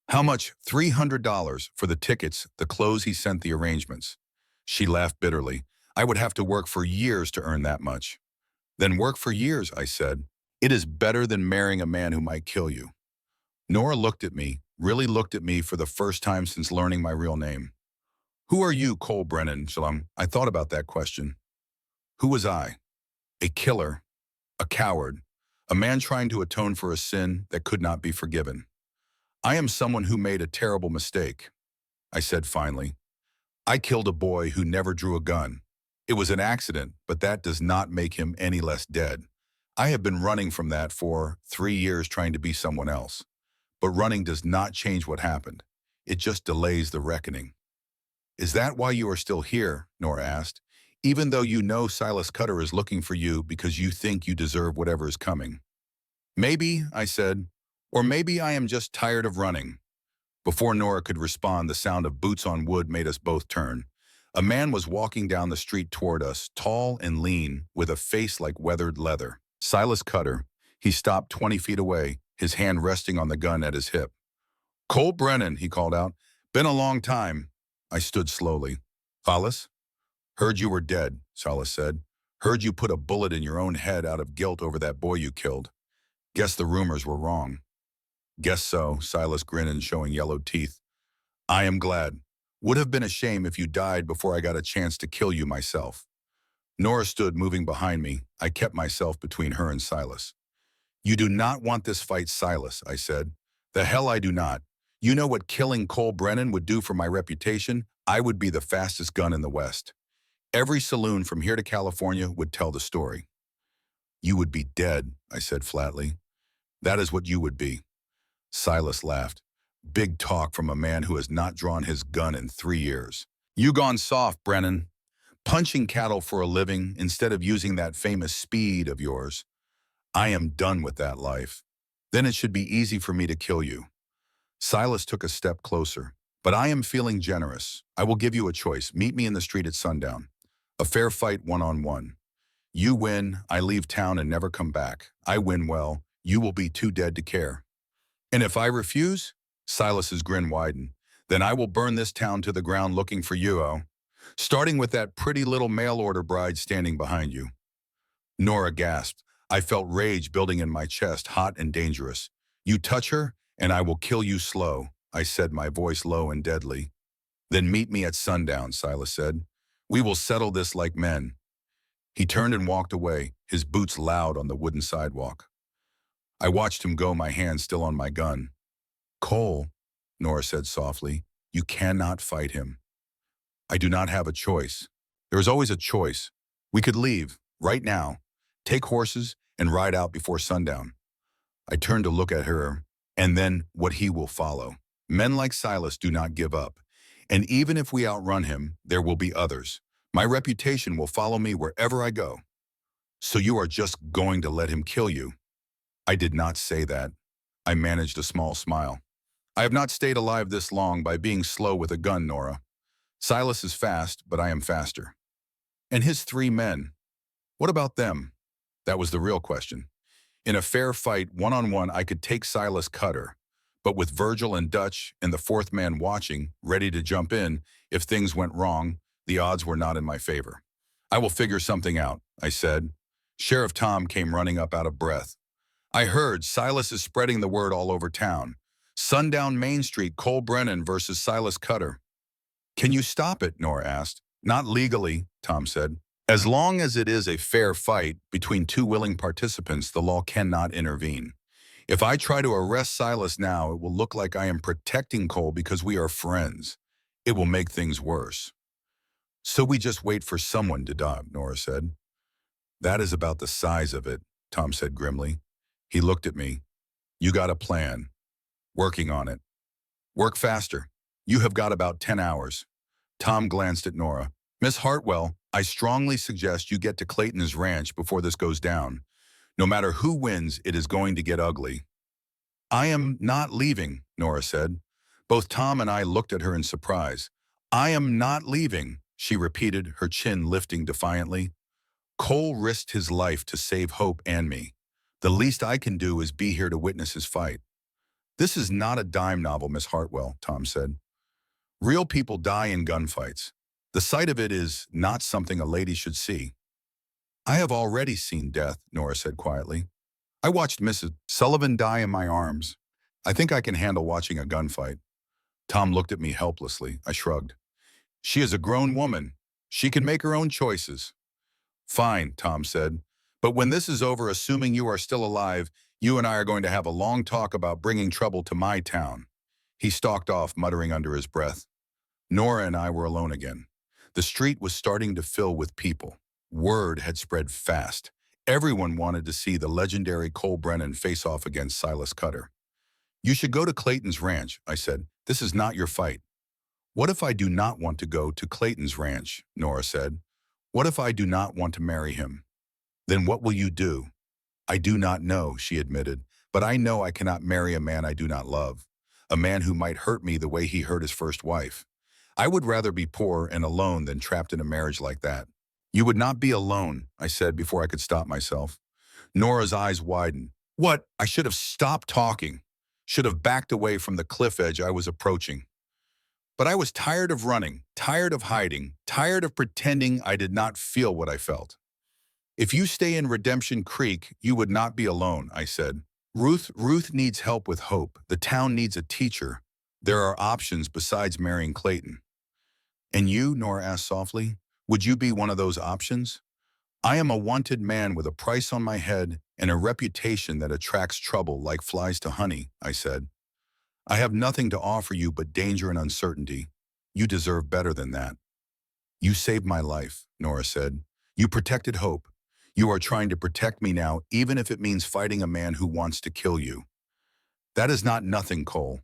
How much? $300 for the tickets, the clothes he sent, the arrangements. She laughed bitterly. I would have to work for years to earn that much. Then work for years, I said. It is better than marrying a man who might kill you. Nora looked at me, really looked at me for the first time since learning my real name. Who are you, Cole Brennan, Shalom? I thought about that question. Who was I? A killer, a coward, a man trying to atone for a sin that could not be forgiven. I am someone who made a terrible mistake, I said finally. I killed a boy who never drew a gun. It was an accident, but that does not make him any less dead. I have been running from that for 3 years trying to be someone else. But running does not change what happened. It just delays the reckoning. Is that why you are still here? Nora asked. Even though you know Silas Cutter is looking for you because you think you deserve whatever is coming. Maybe, I said, or maybe I am just tired of running. Before Nora could respond, the sound of boots on wood made us both turn. A man was walking down the street toward us, tall and lean, with a face like weathered leather. Silas Cutter. He stopped 20 feet away, his hand resting on the gun at his hip. Cole Brennan, he called out. Been a long time. I stood slowly. Silas? Heard you were dead, Silas said. Heard you put a bullet in your own head out of guilt over that boy you killed. Guess the rumors were wrong. Guess so, Silas grinned, showing yellow teeth. I am glad. Would have been a shame if you died before I got a chance to kill you myself. Nora stood moving behind me. I kept myself between her and Silas. You do not want this fight, Silas, I said. The hell I do not. You know what killing Cole Brennan would do for my reputation? I would be the fastest gun in the West. Every saloon from here to California would tell the story. You would be dead, I said flatly. That is what you would be. Silas laughed. Big talk from a man who has not drawn his gun in 3 years. You gone soft, Brennan. Punching cattle for a living instead of using that famous speed of yours. I am done with that life. Then it should be easy for me to kill you. Silas took a step closer. But I am feeling generous. I will give you a choice. Meet me in the street at sundown. A fair fight one-on-one. You win, I leave town and never come back. I win well, you will be too dead to care. And if I refuse? Silas's grin widened. Then I will burn this town to the ground looking for you, starting with that pretty little mail-order bride standing behind you. Nora gasped. I felt rage building in my chest, hot and dangerous. You touch her, and I will kill you slow, I said, my voice low and deadly. Then meet me at sundown, Silas said. We will settle this like men. He turned and walked away, his boots loud on the wooden sidewalk. I watched him go, my hand still on my gun. Cole, Nora said softly, you cannot fight him. I do not have a choice. There is always a choice. We could leave, right now, take horses, and ride out before sundown. I turned to look at her, and then what he will follow. Men like Silas do not give up. And even if we outrun him, there will be others. My reputation will follow me wherever I go. So you are just going to let him kill you? I did not say that. I managed a small smile. I have not stayed alive this long by being slow with a gun, Nora. Silas is fast, but I am faster. And his 3 men, what about them? That was the real question. In a fair fight, one-on-one, I could take Silas Cutter. But with Virgil and Dutch and the 4th man watching, ready to jump in, if things went wrong, the odds were not in my favor. I will figure something out, I said. Sheriff Tom came running up out of breath. I heard Silas is spreading the word all over town. Sundown Main Street, Cole Brennan versus Silas Cutter. Can you stop it? Nora asked. Not legally, Tom said. As long as it is a fair fight between 2 willing participants, the law cannot intervene. If I try to arrest Silas now, it will look like I am protecting Cole because we are friends. It will make things worse. So we just wait for someone to die, Nora said. That is about the size of it, Tom said grimly. He looked at me. You got a plan. Working on it. Work faster. You have got about 10 hours. Tom glanced at Nora. Miss Hartwell, I strongly suggest you get to Clayton's ranch before this goes down. No matter who wins, it is going to get ugly. I am not leaving, Nora said. Both Tom and I looked at her in surprise. I am not leaving, she repeated, her chin lifting defiantly. Cole risked his life to save Hope and me. The least I can do is be here to witness his fight. This is not a dime novel, Miss Hartwell, Tom said. Real people die in gunfights. The sight of it is not something a lady should see. I have already seen death, Nora said quietly. I watched Mrs. Sullivan die in my arms. I think I can handle watching a gunfight. Tom looked at me helplessly. I shrugged. She is a grown woman. She can make her own choices. Fine, Tom said. But when this is over, assuming you are still alive, you and I are going to have a long talk about bringing trouble to my town. He stalked off, muttering under his breath. Nora and I were alone again. The street was starting to fill with people. Word had spread fast. Everyone wanted to see the legendary Cole Brennan face off against Silas Cutter. You should go to Clayton's ranch, I said. This is not your fight. What if I do not want to go to Clayton's ranch? Nora said. What if I do not want to marry him? Then what will you do? I do not know, she admitted, but I know I cannot marry a man I do not love, a man who might hurt me the way he hurt his first wife. I would rather be poor and alone than trapped in a marriage like that. You would not be alone, I said before I could stop myself. Nora's eyes widened. What? I should have stopped talking. Should have backed away from the cliff edge I was approaching. But I was tired of running, tired of hiding, tired of pretending I did not feel what I felt. If you stay in Redemption Creek, you would not be alone, I said. Ruth needs help with Hope. The town needs a teacher. There are options besides marrying Clayton. And you, Nora asked softly, would you be one of those options? I am a wanted man with a price on my head and a reputation that attracts trouble like flies to honey, I said. I have nothing to offer you but danger and uncertainty. You deserve better than that. You saved my life, Nora said. You protected Hope. You are trying to protect me now, even if it means fighting a man who wants to kill you. That is not nothing, Cole.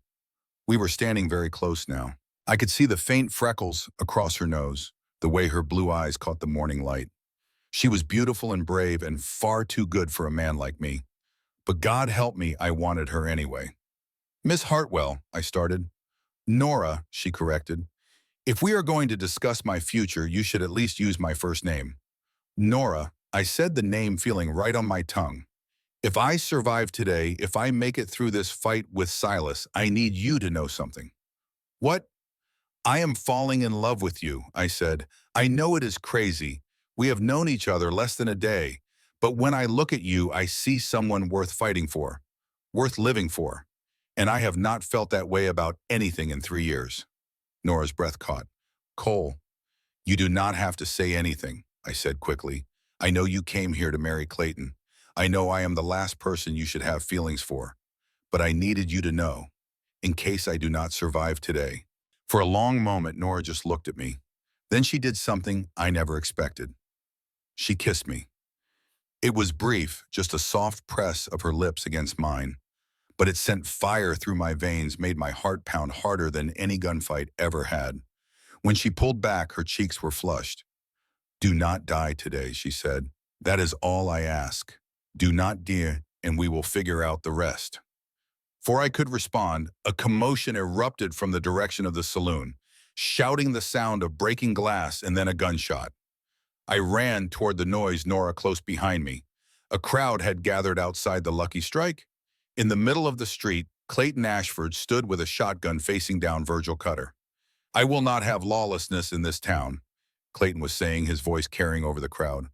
We were standing very close now. I could see the faint freckles across her nose, the way her blue eyes caught the morning light. She was beautiful and brave and far too good for a man like me. But God help me, I wanted her anyway. Miss Hartwell, I started. Nora, she corrected. If we are going to discuss my future, you should at least use my first name. Nora, I said the name feeling right on my tongue. If I survive today, if I make it through this fight with Silas, I need you to know something. What? I am falling in love with you, I said. I know it is crazy. We have known each other less than a day. But when I look at you, I see someone worth fighting for, worth living for. And I have not felt that way about anything in 3 years. Nora's breath caught. Cole, you do not have to say anything, I said quickly. I know you came here to marry Clayton. I know I am the last person you should have feelings for. But I needed you to know, in case I do not survive today. For a long moment, Nora just looked at me. Then she did something I never expected. She kissed me. It was brief, just a soft press of her lips against mine, but it sent fire through my veins, made my heart pound harder than any gunfight ever had. When she pulled back, her cheeks were flushed. "Do not die today," she said. "That is all I ask. Do not, dear, and we will figure out the rest." Before I could respond, a commotion erupted from the direction of the saloon, shouting the sound of breaking glass and then a gunshot. I ran toward the noise, Nora close behind me. A crowd had gathered outside the Lucky Strike. In the middle of the street, Clayton Ashford stood with a shotgun facing down Virgil Cutter. "I will not have lawlessness in this town," Clayton was saying, his voice carrying over the crowd.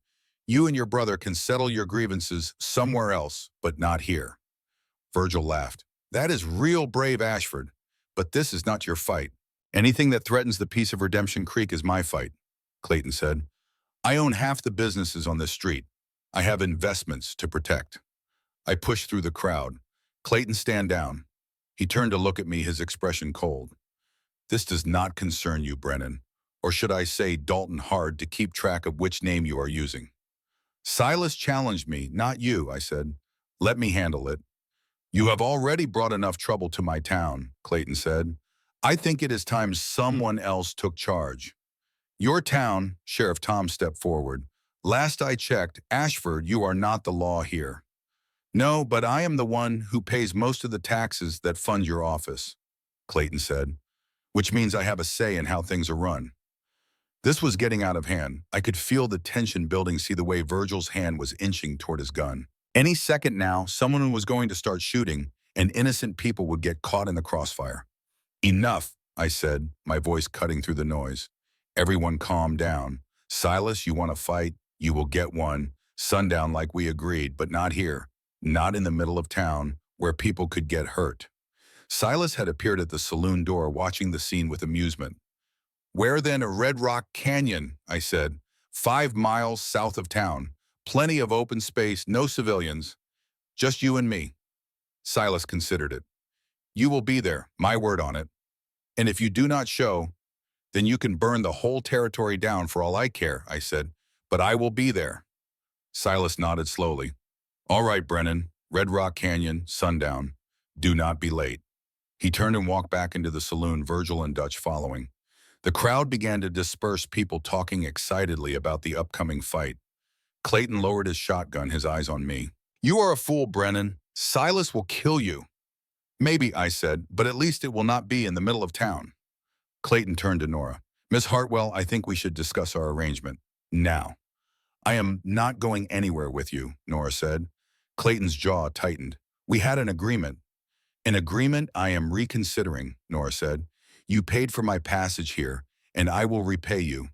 "You and your brother can settle your grievances somewhere else, but not here." Virgil laughed. "That is real brave, Ashford, but this is not your fight. Anything that threatens the peace of Redemption Creek is my fight," Clayton said. "I own half the businesses on this street. I have investments to protect." I pushed through the crowd. "Clayton, stand down." He turned to look at me, his expression cold. "This does not concern you, Brennan, or should I say Dalton Hard, to keep track of which name you are using." "Silas challenged me, not you," I said. "Let me handle it." "You have already brought enough trouble to my town," Clayton said. "I think it is time someone else took charge." "Your town," Sheriff Tom stepped forward. "Last I checked, Ashford, you are not the law here." "No, but I am the one who pays most of the taxes that fund your office," Clayton said, "which means I have a say in how things are run." This was getting out of hand. I could feel the tension building, see the way Virgil's hand was inching toward his gun. Any second now, someone was going to start shooting, and innocent people would get caught in the crossfire. "Enough," I said, my voice cutting through the noise. Everyone calmed down. "Silas, you want to fight? You will get one. Sundown like we agreed, but not here. Not in the middle of town, where people could get hurt." Silas had appeared at the saloon door, watching the scene with amusement. "Where then a Red Rock Canyon," I said. 5 miles south of town. Plenty of open space, no civilians. Just you and me." Silas considered it. "You will be there, my word on it. And if you do not show, then you can burn the whole territory down for all I care," I said. "But I will be there." Silas nodded slowly. "All right, Brennan. Red Rock Canyon, sundown. Do not be late." He turned and walked back into the saloon, Virgil and Dutch following. The crowd began to disperse, people talking excitedly about the upcoming fight. Clayton lowered his shotgun, his eyes on me. "You are a fool, Brennan. Silas will kill you." "Maybe," I said, "but at least it will not be in the middle of town." Clayton turned to Nora. "Miss Hartwell, I think we should discuss our arrangement. Now." "I am not going anywhere with you," Nora said. Clayton's jaw tightened. "We had an agreement." "An agreement I am reconsidering," Nora said. "You paid for my passage here, and I will repay you.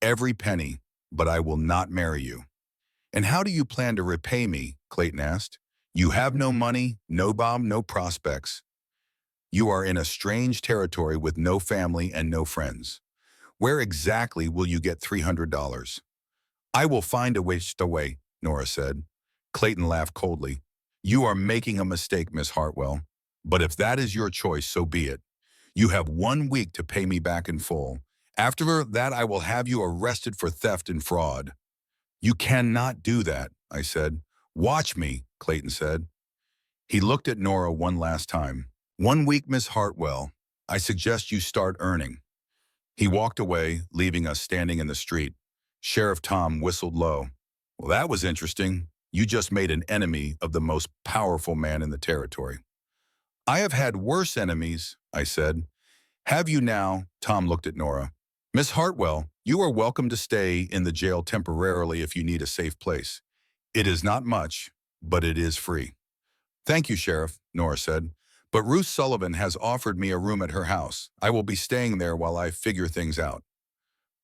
Every penny, but I will not marry you." "And how do you plan to repay me?" Clayton asked. "You have no money, no bomb, no prospects. You are in a strange territory with no family and no friends. Where exactly will you get $300? "I will find a way," Nora said. Clayton laughed coldly. "You are making a mistake, Miss Hartwell. But if that is your choice, so be it. You have 1 week to pay me back in full. After that, I will have you arrested for theft and fraud." "You cannot do that," I said. "Watch me," Clayton said. He looked at Nora one last time. "1 week, Miss Hartwell. I suggest you start earning." He walked away, leaving us standing in the street. Sheriff Tom whistled low. "Well, that was interesting. You just made an enemy of the most powerful man in the territory." "I have had worse enemies," I said. "Have you now?" Tom looked at Nora. "Miss Hartwell, you are welcome to stay in the jail temporarily if you need a safe place. It is not much, but it is free." "Thank you, Sheriff," Nora said. "But Ruth Sullivan has offered me a room at her house. I will be staying there while I figure things out."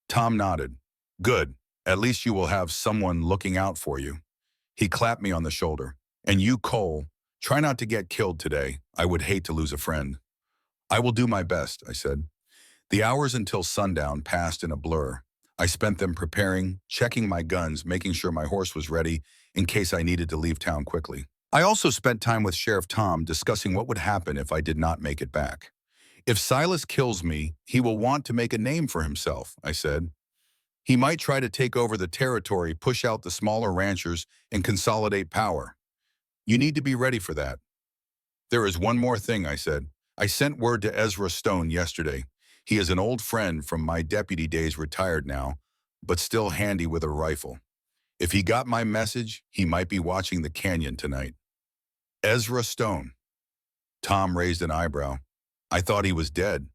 Tom nodded. "Good. At least you will have someone looking out for you." He clapped me on the shoulder. "And you, Cole, try not to get killed today. I would hate to lose a friend." "I will do my best," I said. The hours until sundown passed in a blur. I spent them preparing, checking my guns, making sure my horse was ready in case I needed to leave town quickly. I also spent time with Sheriff Tom discussing what would happen if I did not make it back. "If Silas kills me, he will want to make a name for himself," I said. He might try to take over the territory, push out the smaller ranchers, and consolidate power. You need to be ready for that. There is one more thing, I said. I sent word to Ezra Stone yesterday. He is an old friend from my deputy days, retired now, but still handy with a rifle. If he got my message, he might be watching the canyon tonight. Ezra Stone. Tom raised an eyebrow. I thought he was dead.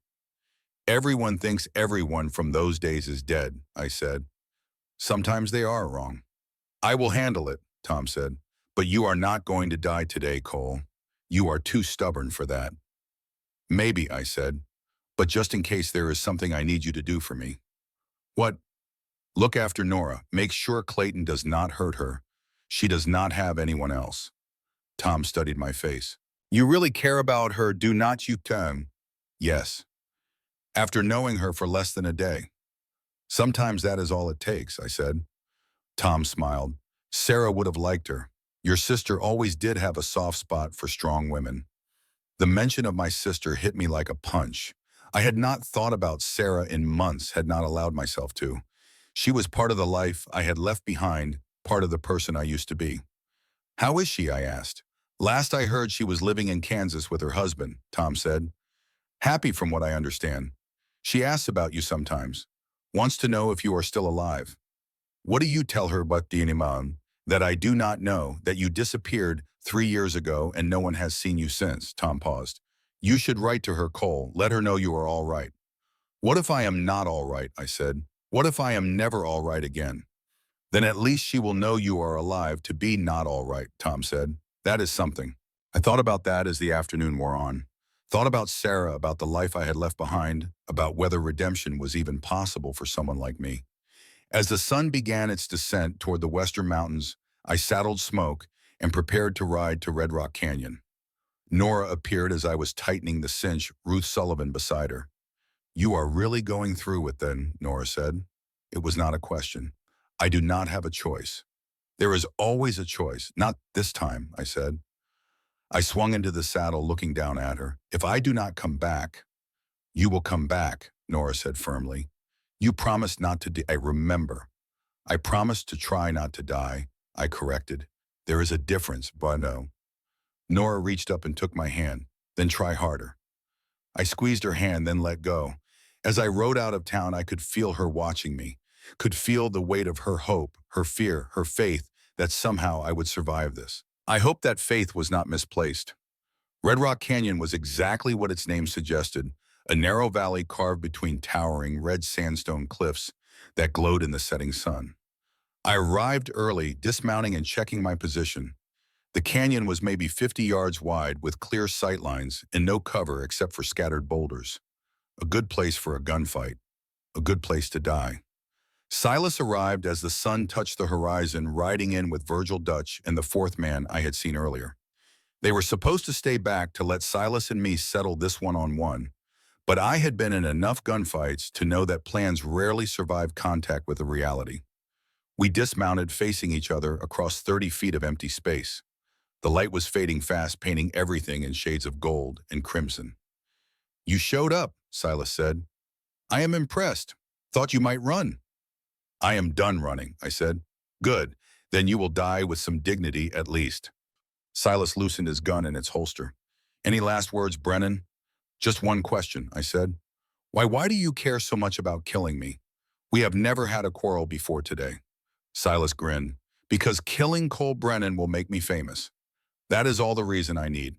Everyone thinks everyone from those days is dead, I said. Sometimes they are wrong. I will handle it, Tom said. But you are not going to die today, Cole. You are too stubborn for that. Maybe, I said, but just in case there is something I need you to do for me. What? Look after Nora. Make sure Clayton does not hurt her. She does not have anyone else. Tom studied my face. You really care about her, do not you, Tom? Yes. After knowing her for less than a day. Sometimes that is all it takes, I said. Tom smiled. Sarah would have liked her. Your sister always did have a soft spot for strong women. The mention of my sister hit me like a punch. I had not thought about Sarah in months, had not allowed myself to. She was part of the life I had left behind, part of the person I used to be. How is she, I asked. Last I heard she was living in Kansas with her husband, Tom said. Happy from what I understand. She asks about you sometimes. Wants to know if you are still alive. What do you tell her about the animal? That I do not know, that you disappeared 3 years ago and no one has seen you since, Tom paused. You should write to her, Cole. Let her know you are all right. What if I am not all right, I said. What if I am never all right again? Then at least she will know you are alive to be not all right, Tom said. That is something. I thought about that as the afternoon wore on. Thought about Sarah, about the life I had left behind, about whether redemption was even possible for someone like me. As the sun began its descent toward the western mountains, I saddled Smoke and prepared to ride to Red Rock Canyon. Nora appeared as I was tightening the cinch, Ruth Sullivan beside her. You are really going through it then, Nora said. It was not a question. I do not have a choice. There is always a choice. Not this time, I said. I swung into the saddle looking down at her. If I do not come back, you will come back, Nora said firmly. You promised not to I remember. I promised to try not to die, I corrected. There is a difference, but no. Nora reached up and took my hand. Then try harder. I squeezed her hand, then let go. As I rode out of town, I could feel her watching me, could feel the weight of her hope, her fear, her faith that somehow I would survive this. I hoped that faith was not misplaced. Red Rock Canyon was exactly what its name suggested, a narrow valley carved between towering red sandstone cliffs that glowed in the setting sun. I arrived early, dismounting and checking my position. The canyon was maybe 50 yards wide with clear sightlines and no cover except for scattered boulders. A good place for a gunfight. A good place to die. Silas arrived as the sun touched the horizon, riding in with Virgil Dutch and the fourth man I had seen earlier. They were supposed to stay back to let Silas and me settle this one-on-one, but I had been in enough gunfights to know that plans rarely survive contact with the reality. We dismounted, facing each other across 30 feet of empty space. The light was fading fast, painting everything in shades of gold and crimson. You showed up, Silas said. I am impressed. Thought you might run. I am done running, I said. Good. Then you will die with some dignity at least. Silas loosened his gun in its holster. Any last words, Brennan? Just one question, I said. Why do you care so much about killing me? We have never had a quarrel before today. Silas grinned. Because killing Cole Brennan will make me famous. That is all the reason I need.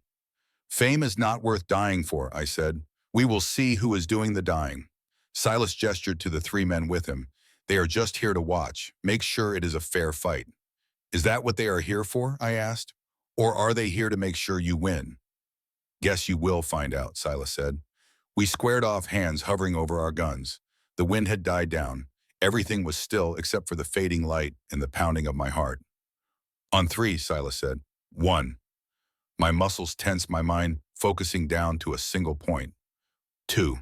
Fame is not worth dying for, I said. We will see who is doing the dying. Silas gestured to the 3 men with him. They are just here to watch. Make sure it is a fair fight. Is that what they are here for? I asked. Or are they here to make sure you win? Guess you will find out, Silas said. We squared off, hands hovering over our guns. The wind had died down. Everything was still except for the fading light and the pounding of my heart. On 3, Silas said. 1. My muscles tensed, my mind focusing down to a single point. 2.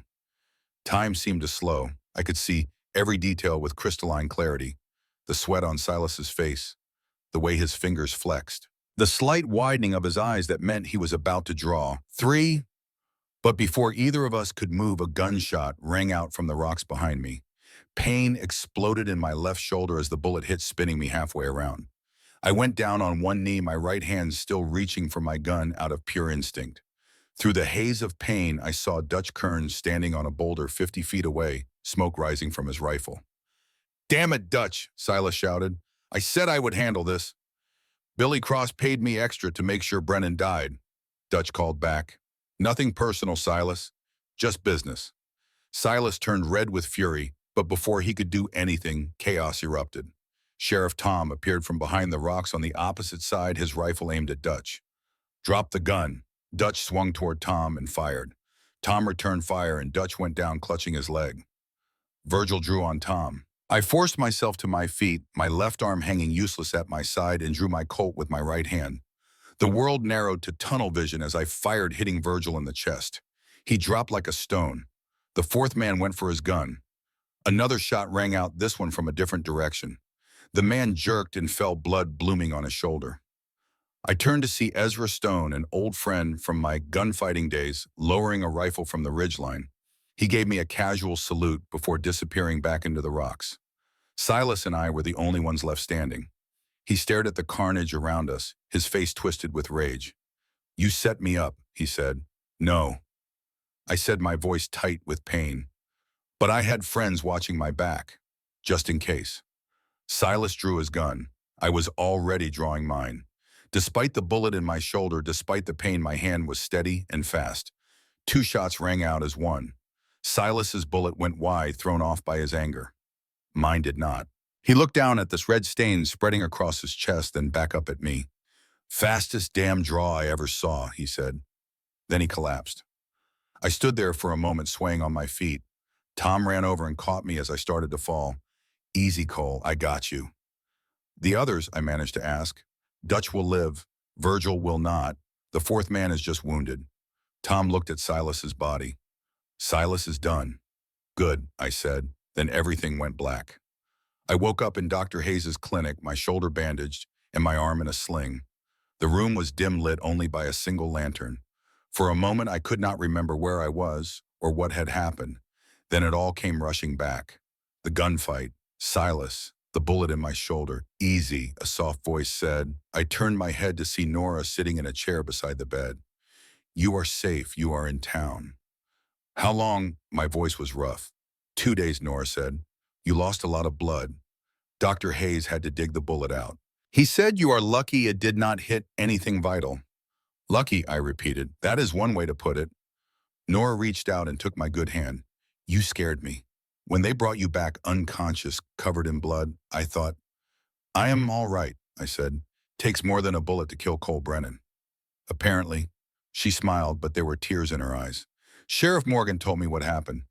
Time seemed to slow. I could see every detail with crystalline clarity. The sweat on Silas's face, the way his fingers flexed, the slight widening of his eyes that meant he was about to draw. 3. But before either of us could move, a gunshot rang out from the rocks behind me. Pain exploded in my left shoulder as the bullet hit, spinning me halfway around. I went down on one knee, my right hand still reaching for my gun out of pure instinct. Through the haze of pain, I saw Dutch Kearns standing on a boulder 50 feet away, smoke rising from his rifle. "Damn it, Dutch," Silas shouted. "I said I would handle this." "Billy Cross paid me extra to make sure Brennan died," Dutch called back. "Nothing personal, Silas. Just business." Silas turned red with fury, but before he could do anything, chaos erupted. Sheriff Tom appeared from behind the rocks on the opposite side, his rifle aimed at Dutch. "Drop the gun." Dutch swung toward Tom and fired. Tom returned fire and Dutch went down clutching his leg. Virgil drew on Tom. I forced myself to my feet, my left arm hanging useless at my side, and drew my Colt with my right hand. The world narrowed to tunnel vision as I fired, hitting Virgil in the chest. He dropped like a stone. The fourth man went for his gun. Another shot rang out, this one from a different direction. The man jerked and fell, blood blooming on his shoulder. I turned to see Ezra Stone, an old friend from my gunfighting days, lowering a rifle from the ridgeline. He gave me a casual salute before disappearing back into the rocks. Silas and I were the only ones left standing. He stared at the carnage around us, his face twisted with rage. "You set me up," he said. "No," I said, my voice tight with pain. "But I had friends watching my back, just in case." Silas drew his gun. I was already drawing mine. Despite the bullet in my shoulder, despite the pain, my hand was steady and fast. 2 shots rang out as one. Silas's bullet went wide, thrown off by his anger. Mine did not. He looked down at this red stain spreading across his chest, then back up at me. "Fastest damn draw I ever saw," he said. Then he collapsed. I stood there for a moment, swaying on my feet. Tom ran over and caught me as I started to fall. "Easy, Cole, I got you." "The others?" I managed to ask. "Dutch will live. Virgil will not. The fourth man is just wounded." Tom looked at Silas's body. "Silas is done." "Good," I said. Then everything went black. I woke up in Dr. Hayes's clinic, my shoulder bandaged and my arm in a sling. The room was dim, lit only by a single lantern. For a moment, I could not remember where I was or what had happened. Then it all came rushing back. The gunfight, Silas, the bullet in my shoulder. "Easy," a soft voice said. I turned my head to see Nora sitting in a chair beside the bed. "You are safe. You are in town." "How long?" My voice was rough. 2 days, Nora said. "You lost a lot of blood. Dr. Hayes had to dig the bullet out. He said you are lucky it did not hit anything vital." "Lucky," I repeated. "That is one way to put it." Nora reached out and took my good hand. "You scared me. When they brought you back unconscious, covered in blood, I thought." "I am all right," I said. "Takes more than a bullet to kill Cole Brennan." "Apparently." She smiled, but there were tears in her eyes. "Sheriff Morgan told me what happened.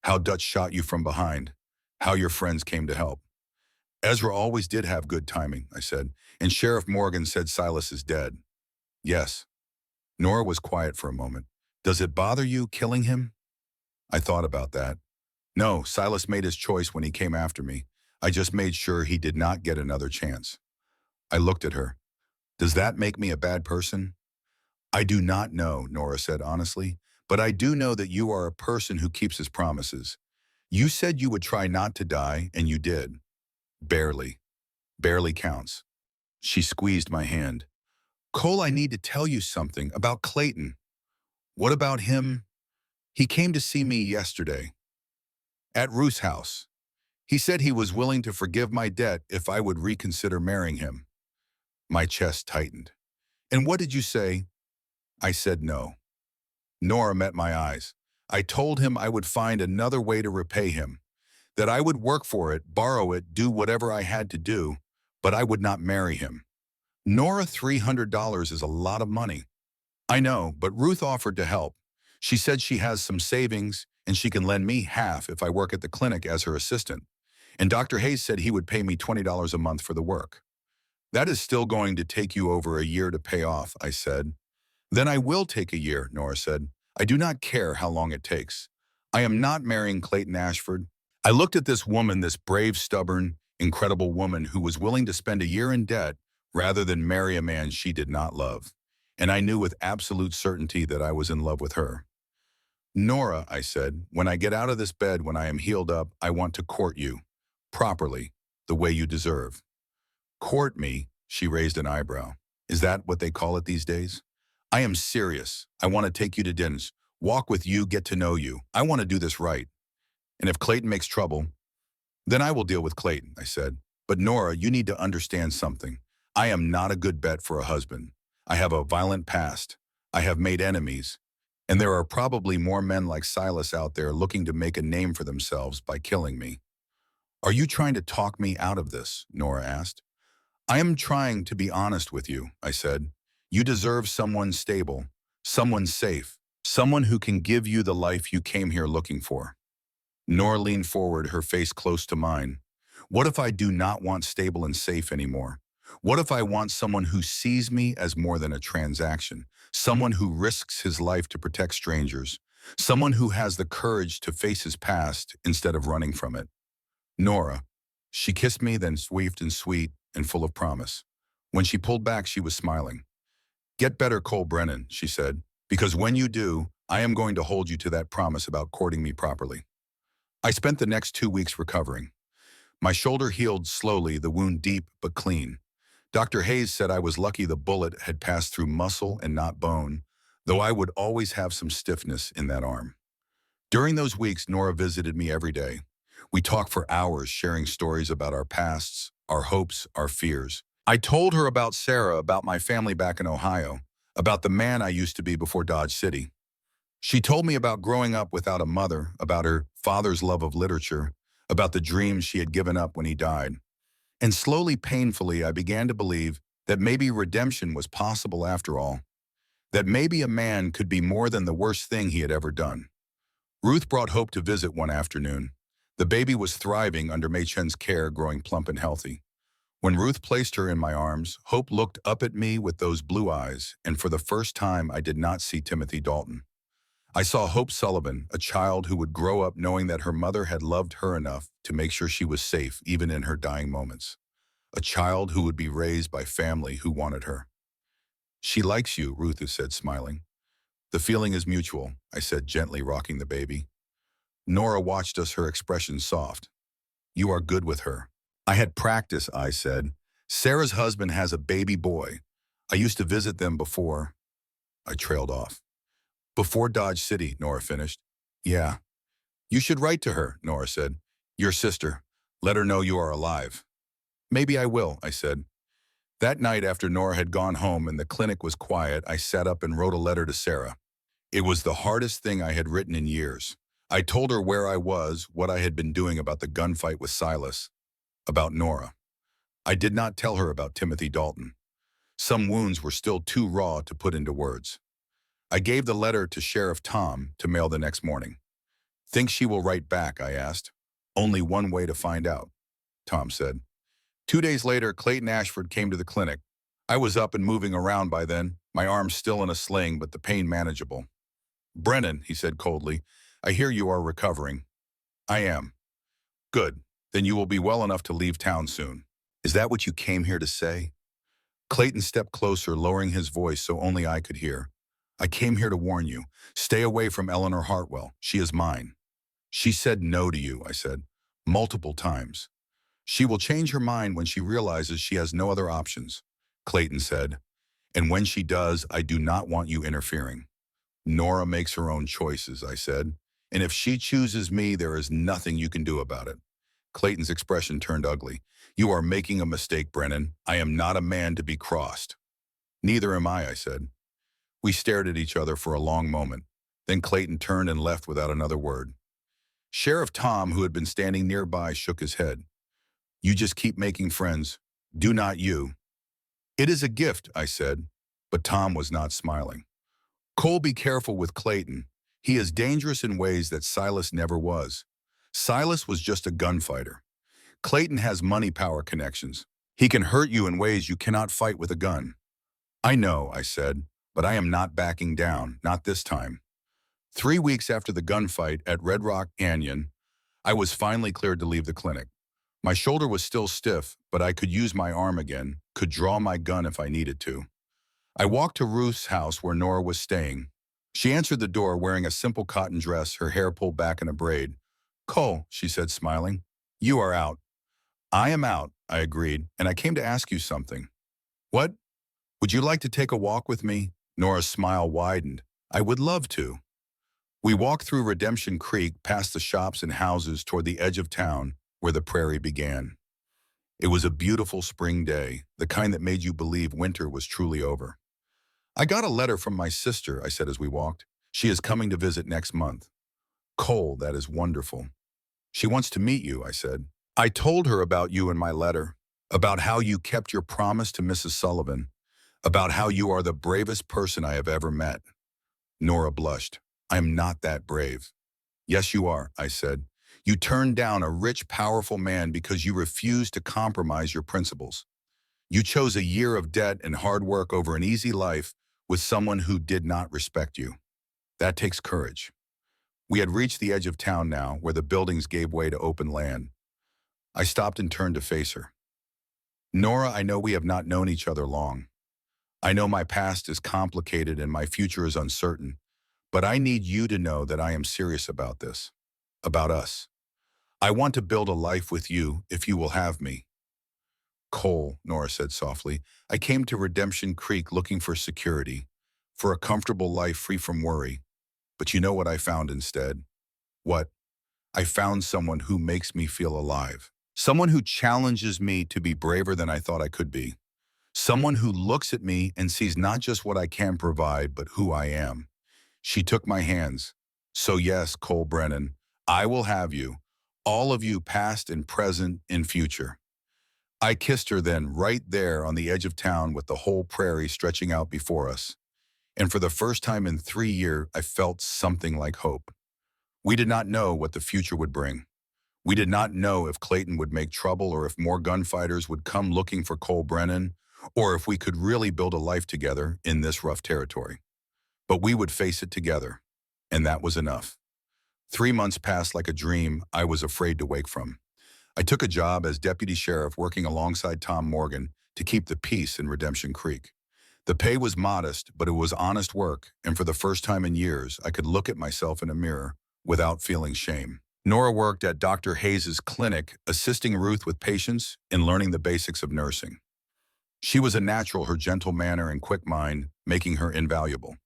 How Dutch shot you from behind. How your friends came to help." "Ezra always did have good timing," I said. "And Sheriff Morgan said Silas is dead." "Yes." Nora was quiet for a moment. "Does it bother you, killing him?" I thought about that. "No, Silas made his choice when he came after me. I just made sure he did not get another chance." I looked at her. "Does that make me a bad person?" "I do not know," Nora said honestly, "but I do know that you are a person who keeps his promises. You said you would try not to die, and you did. Barely. Barely counts." She squeezed my hand. "Cole, I need to tell you something about Clayton." "What about him?" "He came to see me yesterday. At Ruth's house. He said he was willing to forgive my debt if I would reconsider marrying him." My chest tightened. "And what did you say?" I said no. Nora met my eyes. "I told him I would find another way to repay him, that I would work for it, borrow it, do whatever I had to do, but I would not marry him." "Nora, $300 is a lot of money." "I know, but Ruth offered to help. She said she has some savings and she can lend me half if I work at the clinic as her assistant. And Dr. Hayes said he would pay me $20 a month for the work." "That is still going to take you over a year to pay off," I said. "Then I will take a year," Nora said. "I do not care how long it takes. I am not marrying Clayton Ashford." I looked at this woman, this brave, stubborn, incredible woman who was willing to spend a year in debt rather than marry a man she did not love. And I knew with absolute certainty that I was in love with her. Nora, I said, when I get out of this bed, when I am healed up, I want to court you. Properly, the way you deserve. Court me? She raised an eyebrow. Is that what they call it these days? I am serious. I want to take you to dinners, walk with you, get to know you. I want to do this right. And if Clayton makes trouble, then I will deal with Clayton, I said. But Nora, you need to understand something. I am not a good bet for a husband. I have a violent past. I have made enemies. And there are probably more men like Silas out there looking to make a name for themselves by killing me. Are you trying to talk me out of this? Nora asked. I am trying to be honest with you, I said. You deserve someone stable, someone safe, someone who can give you the life you came here looking for. Nora leaned forward, her face close to mine. What if I do not want stable and safe anymore? What if I want someone who sees me as more than a transaction? Someone who risks his life to protect strangers? Someone who has the courage to face his past instead of running from it? Nora. She kissed me, then swift and sweet and full of promise. When she pulled back, she was smiling. Get better, Cole Brennan, she said, because when you do, I am going to hold you to that promise about courting me properly. I spent the next 2 weeks recovering. My shoulder healed slowly, the wound deep but clean. Dr. Hayes said I was lucky the bullet had passed through muscle and not bone, though I would always have some stiffness in that arm. During those weeks, Nora visited me every day. We talked for hours, sharing stories about our pasts, our hopes, our fears. I told her about Sarah, about my family back in Ohio, about the man I used to be before Dodge City. She told me about growing up without a mother, about her father's love of literature, about the dreams she had given up when he died. And slowly, painfully, I began to believe that maybe redemption was possible after all, that maybe a man could be more than the worst thing he had ever done. Ruth brought Hope to visit one afternoon. The baby was thriving under Mei Chen's care, growing plump and healthy. When Ruth placed her in my arms, Hope looked up at me with those blue eyes, and for the first time I did not see Timothy Dalton. I saw Hope Sullivan, a child who would grow up knowing that her mother had loved her enough to make sure she was safe even in her dying moments. A child who would be raised by family who wanted her. She likes you, Ruth said, smiling. The feeling is mutual, I said, gently rocking the baby. Nora watched us, her expression soft. You are good with her. I had practice, I said. Sarah's husband has a baby boy. I used to visit them before. I trailed off. Before Dodge City, Nora finished. Yeah. You should write to her, Nora said. Your sister. Let her know you are alive. Maybe I will, I said. That night after Nora had gone home and the clinic was quiet, I sat up and wrote a letter to Sarah. It was the hardest thing I had written in years. I told her where I was, what I had been doing about the gunfight with Silas, about Nora. I did not tell her about Timothy Dalton. Some wounds were still too raw to put into words. I gave the letter to Sheriff Tom to mail the next morning. Think she will write back, I asked. Only one way to find out, Tom said. 2 days later, Clayton Ashford came to the clinic. I was up and moving around by then, my arm still in a sling, but the pain manageable. Brennan, he said coldly, I hear you are recovering. I am. Good. Then you will be well enough to leave town soon. Is that what you came here to say? Clayton stepped closer, lowering his voice so only I could hear. I came here to warn you. Stay away from Eleanor Hartwell. She is mine. She said no to you, I said, multiple times. She will change her mind when she realizes she has no other options, Clayton said. And when she does, I do not want you interfering. Nora makes her own choices, I said. And if she chooses me, there is nothing you can do about it. Clayton's expression turned ugly. You are making a mistake, Brennan. I am not a man to be crossed. Neither am I said. We stared at each other for a long moment. Then Clayton turned and left without another word. Sheriff Tom, who had been standing nearby, shook his head. You just keep making friends. Do not you. It is a gift, I said, but Tom was not smiling. Cole, be careful with Clayton. He is dangerous in ways that Silas never was. Silas was just a gunfighter. Clayton has money power connections. He can hurt you in ways you cannot fight with a gun. I know, I said, but I am not backing down, not this time. 3 weeks after the gunfight at Red Rock Canyon, I was finally cleared to leave the clinic. My shoulder was still stiff, but I could use my arm again, could draw my gun if I needed to. I walked to Ruth's house where Nora was staying. She answered the door wearing a simple cotton dress, her hair pulled back in a braid. "Cole," she said, smiling, "you are out." "I am out," I agreed, "and I came to ask you something." "What? Would you like to take a walk with me?" Nora's smile widened. "I would love to." We walked through Redemption Creek, past the shops and houses toward the edge of town where the prairie began. It was a beautiful spring day, the kind that made you believe winter was truly over. "I got a letter from my sister," I said as we walked. "She is coming to visit next month." "Cole, that is wonderful." "She wants to meet you," I said. "I told her about you in my letter, about how you kept your promise to Mrs. Sullivan, about how you are the bravest person I have ever met." Nora blushed. "I am not that brave." "Yes, you are," I said. "You turned down a rich, powerful man because you refused to compromise your principles. You chose a year of debt and hard work over an easy life with someone who did not respect you. That takes courage." We had reached the edge of town now, where the buildings gave way to open land. I stopped and turned to face her. "Nora, I know we have not known each other long. I know my past is complicated and my future is uncertain, but I need you to know that I am serious about this, about us. I want to build a life with you if you will have me." "Cole," Nora said softly, "I came to Redemption Creek looking for security, for a comfortable life free from worry. But you know what I found instead?" "What?" "I found someone who makes me feel alive. Someone who challenges me to be braver than I thought I could be. Someone who looks at me and sees not just what I can provide, but who I am." She took my hands. "So yes, Cole Brennan, I will have you, all of you past and present and future." I kissed her then, right there on the edge of town with the whole prairie stretching out before us. And for the first time in 3 years, I felt something like hope. We did not know what the future would bring. We did not know if Clayton would make trouble or if more gunfighters would come looking for Cole Brennan, or if we could really build a life together in this rough territory. But we would face it together, and that was enough. 3 months passed like a dream I was afraid to wake from. I took a job as deputy sheriff working alongside Tom Morgan to keep the peace in Redemption Creek. The pay was modest, but it was honest work, and for the first time in years, I could look at myself in a mirror without feeling shame. Nora worked at Dr. Hayes's clinic, assisting Ruth with patients and learning the basics of nursing. She was a natural, her gentle manner and quick mind, making her invaluable.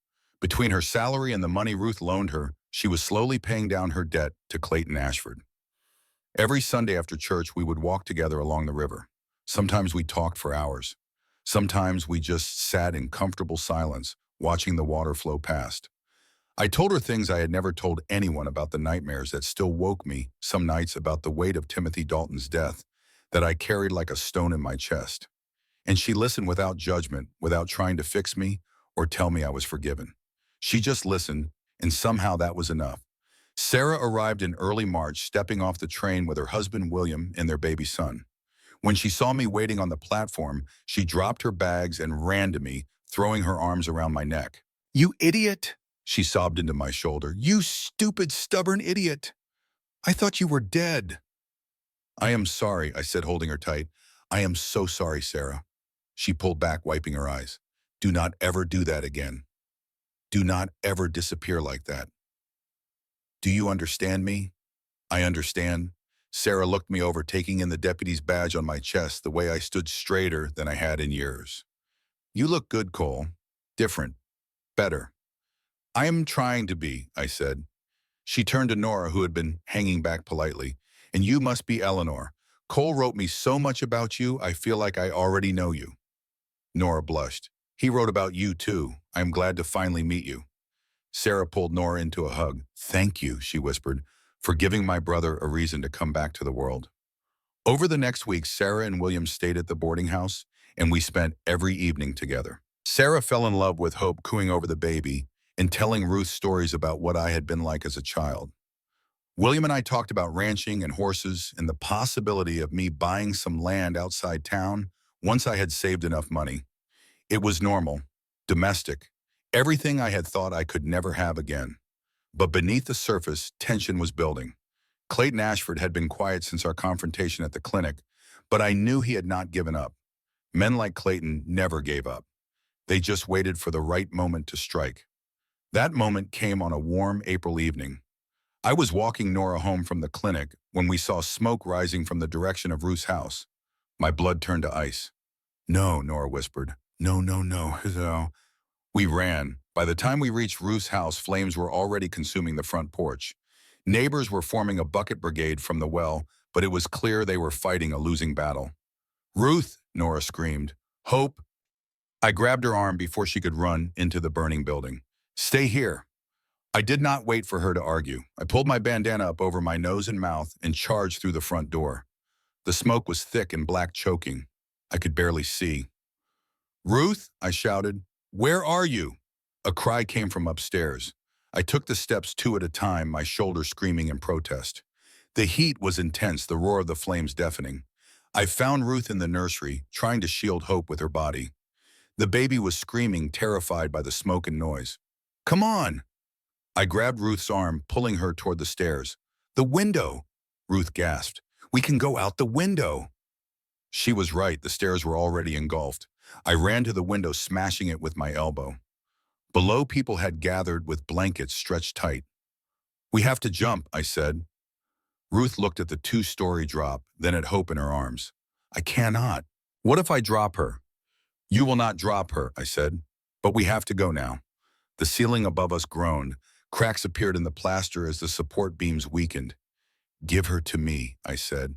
Between her salary and the money Ruth loaned her, she was slowly paying down her debt to Clayton Ashford. Every Sunday after church, we would walk together along the river. Sometimes we talked for hours. Sometimes we just sat in comfortable silence, watching the water flow past. I told her things I had never told anyone about the nightmares that still woke me some nights, about the weight of Timothy Dalton's death that I carried like a stone in my chest. And she listened without judgment, without trying to fix me or tell me I was forgiven. She just listened, and somehow that was enough. Sarah arrived in early March, stepping off the train with her husband William and their baby son. When she saw me waiting on the platform, she dropped her bags and ran to me, throwing her arms around my neck. "You idiot!" she sobbed into my shoulder. "You stupid, stubborn idiot! I thought you were dead." "I am sorry," I said, holding her tight. "I am so sorry, Sarah." She pulled back, wiping her eyes. "Do not ever do that again. Do not ever disappear like that. Do you understand me?" "I understand." Sarah looked me over, taking in the deputy's badge on my chest, the way I stood straighter than I had in years. "You look good, Cole. Different. Better." "I am trying to be," I said. She turned to Nora, who had been hanging back politely. "And you must be Eleanor. Cole wrote me so much about you, I feel like I already know you." Nora blushed. "He wrote about you, too. I am glad to finally meet you." Sarah pulled Nora into a hug. "Thank you," she whispered, "for giving my brother a reason to come back to the world." Over the next week, Sarah and William stayed at the boarding house, and we spent every evening together. Sarah fell in love with Hope cooing over the baby and telling Ruth stories about what I had been like as a child. William and I talked about ranching and horses and the possibility of me buying some land outside town once I had saved enough money. It was normal, domestic, everything I had thought I could never have again. But beneath the surface, tension was building. Clayton Ashford had been quiet since our confrontation at the clinic, but I knew he had not given up. Men like Clayton never gave up. They just waited for the right moment to strike. That moment came on a warm April evening. I was walking Nora home from the clinic when we saw smoke rising from the direction of Ruth's house. My blood turned to ice. No, Nora whispered. No, no, no, no. We ran. By the time we reached Ruth's house, flames were already consuming the front porch. Neighbors were forming a bucket brigade from the well, but it was clear they were fighting a losing battle. Ruth, Nora screamed. Hope. I grabbed her arm before she could run into the burning building. Stay here. I did not wait for her to argue. I pulled my bandana up over my nose and mouth and charged through the front door. The smoke was thick and black, choking. I could barely see. Ruth, I shouted, where are you? A cry came from upstairs. I took the steps two at a time, my shoulders screaming in protest. The heat was intense, the roar of the flames deafening. I found Ruth in the nursery, trying to shield Hope with her body. The baby was screaming, terrified by the smoke and noise. Come on! I grabbed Ruth's arm, pulling her toward the stairs. The window! Ruth gasped. We can go out the window! She was right, the stairs were already engulfed. I ran to the window, smashing it with my elbow. Below, people had gathered with blankets stretched tight. We have to jump, I said. Ruth looked at the two-story drop, then at Hope in her arms. I cannot. What if I drop her? You will not drop her, I said. But we have to go now. The ceiling above us groaned. Cracks appeared in the plaster as the support beams weakened. Give her to me, I said.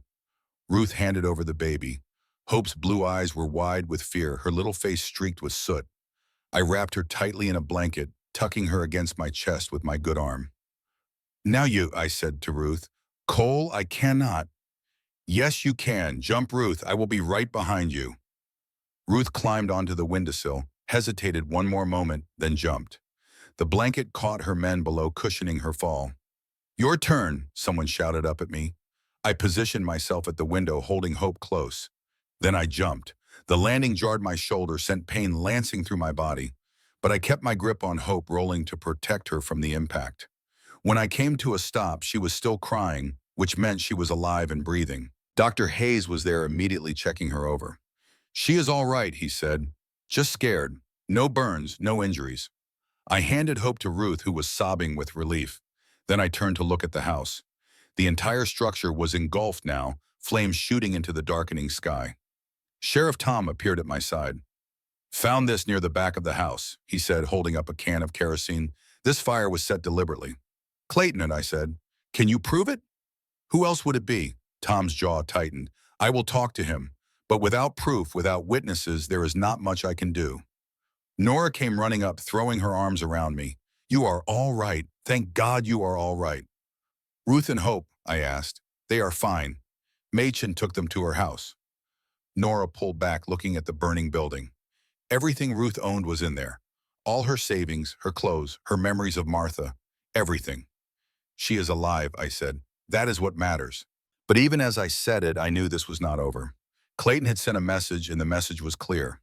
Ruth handed over the baby. Hope's blue eyes were wide with fear, her little face streaked with soot. I wrapped her tightly in a blanket, tucking her against my chest with my good arm. Now you, I said to Ruth. Cole, I cannot. Yes, you can. Jump, Ruth. I will be right behind you. Ruth climbed onto the windowsill, hesitated one more moment, then jumped. The blanket caught her men below, cushioning her fall. Your turn, someone shouted up at me. I positioned myself at the window, holding Hope close. Then I jumped. The landing jarred my shoulder, sent pain lancing through my body. But I kept my grip on Hope, rolling to protect her from the impact. When I came to a stop, she was still crying, which meant she was alive and breathing. Dr. Hayes was there, immediately checking her over. She is all right, he said. Just scared. No burns, no injuries. I handed Hope to Ruth, who was sobbing with relief. Then I turned to look at the house. The entire structure was engulfed now, flames shooting into the darkening sky. Sheriff Tom appeared at my side. Found this near the back of the house, he said, holding up a can of kerosene. This fire was set deliberately. Clayton it, I said. Can you prove it? Who else would it be? Tom's jaw tightened. I will talk to him. But without proof, without witnesses, there is not much I can do. Nora came running up, throwing her arms around me. You are all right. Thank God you are all right. Ruth and Hope, I asked. They are fine. Machen took them to her house. Nora pulled back, looking at the burning building. Everything Ruth owned was in there. All her savings, her clothes, her memories of Martha, everything. She is alive, I said. That is what matters. But even as I said it, I knew this was not over. Clayton had sent a message, and the message was clear.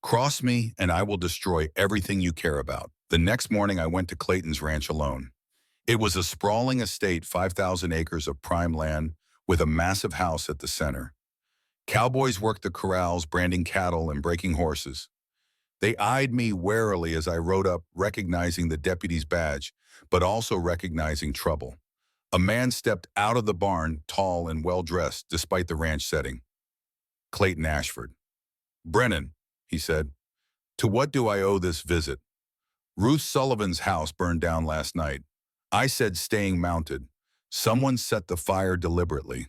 Cross me, and I will destroy everything you care about. The next morning, I went to Clayton's ranch alone. It was a sprawling estate, 5,000 acres of prime land, with a massive house at the center. Cowboys worked the corrals, branding cattle and breaking horses. They eyed me warily as I rode up, recognizing the deputy's badge, but also recognizing trouble. A man stepped out of the barn, tall and well-dressed, despite the ranch setting. Clayton Ashford. Brennan, he said, to what do I owe this visit? Ruth Sullivan's house burned down last night. I said staying mounted. Someone set the fire deliberately.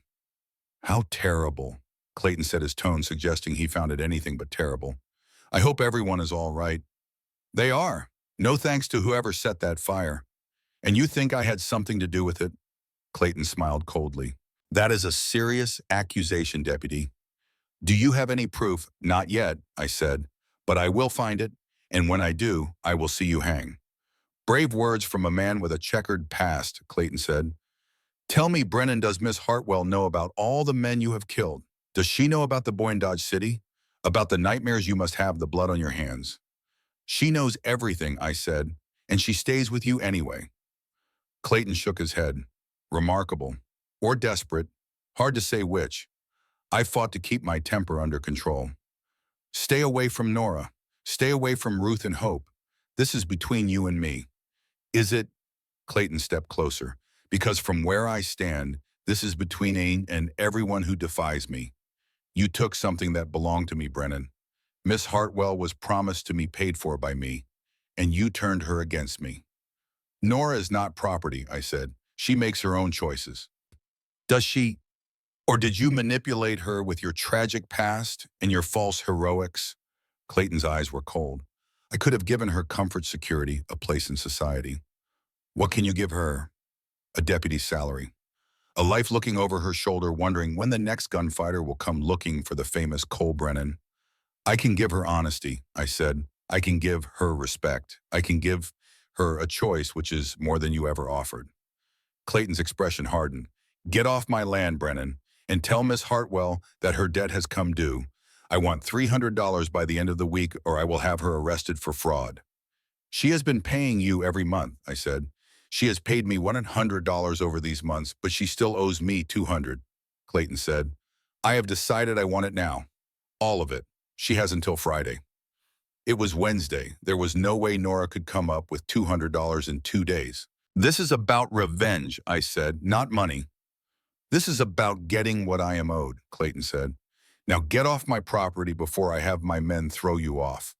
How terrible, Clayton said, his tone suggesting he found it anything but terrible. I hope everyone is all right. They are. No thanks to whoever set that fire. And you think I had something to do with it? Clayton smiled coldly. That is a serious accusation, Deputy. Do you have any proof? Not yet, I said, but I will find it, and when I do, I will see you hang. Brave words from a man with a checkered past, Clayton said. Tell me, Brennan, does Miss Hartwell know about all the men you have killed? Does she know about the boy in Dodge City? About the nightmares you must have, the blood on your hands? She knows everything, I said, and she stays with you anyway. Clayton shook his head. Remarkable. Or desperate. Hard to say which. I fought to keep my temper under control. Stay away from Nora. Stay away from Ruth and Hope. This is between you and me. Is it? Clayton stepped closer. Because from where I stand, this is between me and everyone who defies me. You took something that belonged to me, Brennan. Miss Hartwell was promised to me paid for by me, and you turned her against me. Nora is not property, I said. She makes her own choices. Does she? Or did you manipulate her with your tragic past and your false heroics? Clayton's eyes were cold. I could have given her comfort, security, a place in society. What can you give her? A deputy's salary. A life looking over her shoulder, wondering when the next gunfighter will come looking for the famous Cole Brennan. I can give her honesty, I said. I can give her respect. I can give her a choice, which is more than you ever offered. Clayton's expression hardened. Get off my land, Brennan, and tell Miss Hartwell that her debt has come due. I want $300 by the end of the week, or I will have her arrested for fraud. She has been paying you every month, I said. She has paid me $100 over these months, but she still owes me $200, Clayton said. I have decided I want it now. All of it. She has until Friday. It was Wednesday. There was no way Nora could come up with $200 in 2 days. This is about revenge, I said, not money. This is about getting what I am owed, Clayton said. Now get off my property before I have my men throw you off.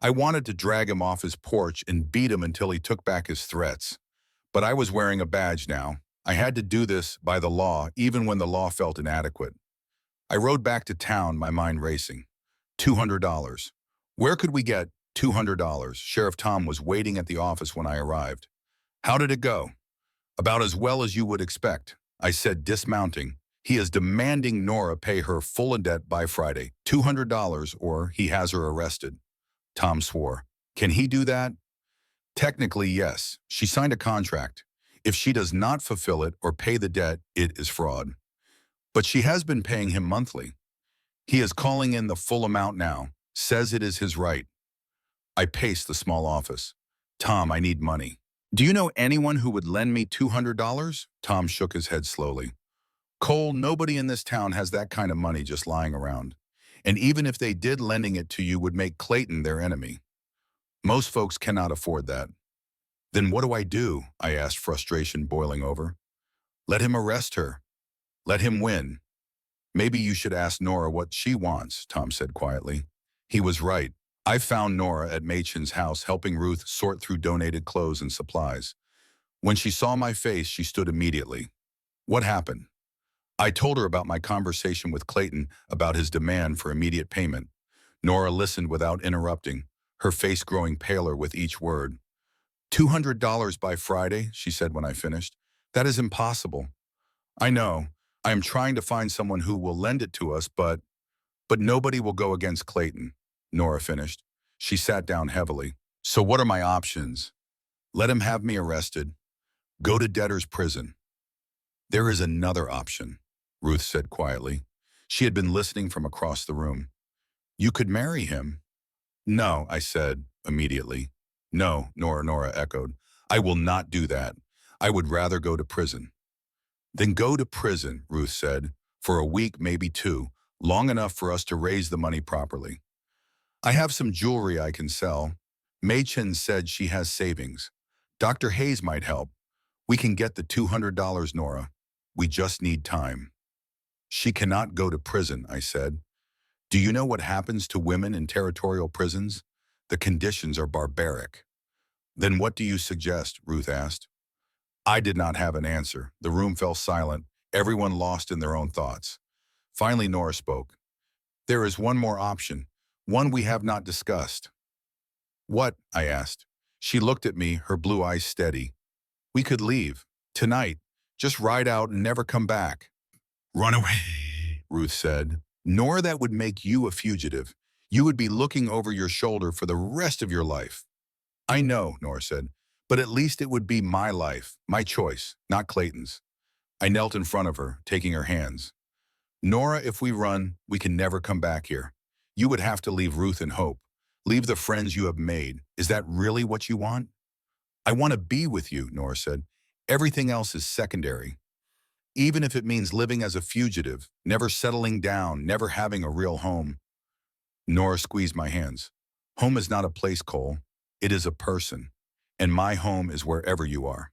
I wanted to drag him off his porch and beat him until he took back his threats. But I was wearing a badge now. I had to do this by the law, even when the law felt inadequate. I rode back to town, my mind racing. $200. Where could we get $200? Sheriff Tom was waiting at the office when I arrived. How did it go? About as well as you would expect, I said, dismounting. He is demanding Nora pay her full in debt by Friday, $200, or he has her arrested. Tom swore. Can he do that? Technically, yes. She signed a contract. If she does not fulfill it or pay the debt, it is fraud. But she has been paying him monthly. He is calling in the full amount now, says it is his right. I paced the small office. Tom, I need money. Do you know anyone who would lend me $200? Tom shook his head slowly. Cole, nobody in this town has that kind of money just lying around. And even if they did, lending it to you would make Clayton their enemy. Most folks cannot afford that. Then what do I do? I asked, frustration boiling over. Let him arrest her. Let him win. Maybe you should ask Nora what she wants, Tom said quietly. He was right. I found Nora at Machen's house helping Ruth sort through donated clothes and supplies. When she saw my face, she stood immediately. What happened? I told her about my conversation with Clayton about his demand for immediate payment. Nora listened without interrupting, her face growing paler with each word. $200 by Friday, she said when I finished. That is impossible. I know. I am trying to find someone who will lend it to us, but nobody will go against Clayton, Nora finished. She sat down heavily. So what are my options? Let him have me arrested. Go to debtor's prison. There is another option, Ruth said quietly. She had been listening from across the room. You could marry him. No, I said immediately. No, Nora echoed. I will not do that. I would rather go to prison. Then go to prison, Ruth said, for a week, maybe 2, long enough for us to raise the money properly. I have some jewelry I can sell. Machen said she has savings. Dr. Hayes might help. We can get the $200, Nora. We just need time. She cannot go to prison, I said. Do you know what happens to women in territorial prisons? The conditions are barbaric. Then what do you suggest? Ruth asked. I did not have an answer. The room fell silent, everyone lost in their own thoughts. Finally, Nora spoke. There is one more option, one we have not discussed. What? I asked. She looked at me, her blue eyes steady. We could leave. Tonight. Just ride out and never come back. Run away, Ruth said. Nor that would make you a fugitive. You would be looking over your shoulder for the rest of your life. I know, Nora said, but at least it would be my life, my choice, not Clayton's. I knelt in front of her, taking her hands. Nora, if we run, we can never come back here. You would have to leave Ruth and Hope. Leave the friends you have made. Is that really what you want? I want to be with you, Nora said. Everything else is secondary. Even if it means living as a fugitive, never settling down, never having a real home. Nora squeezed my hands. Home is not a place, Cole. It is a person. and my home is wherever you are."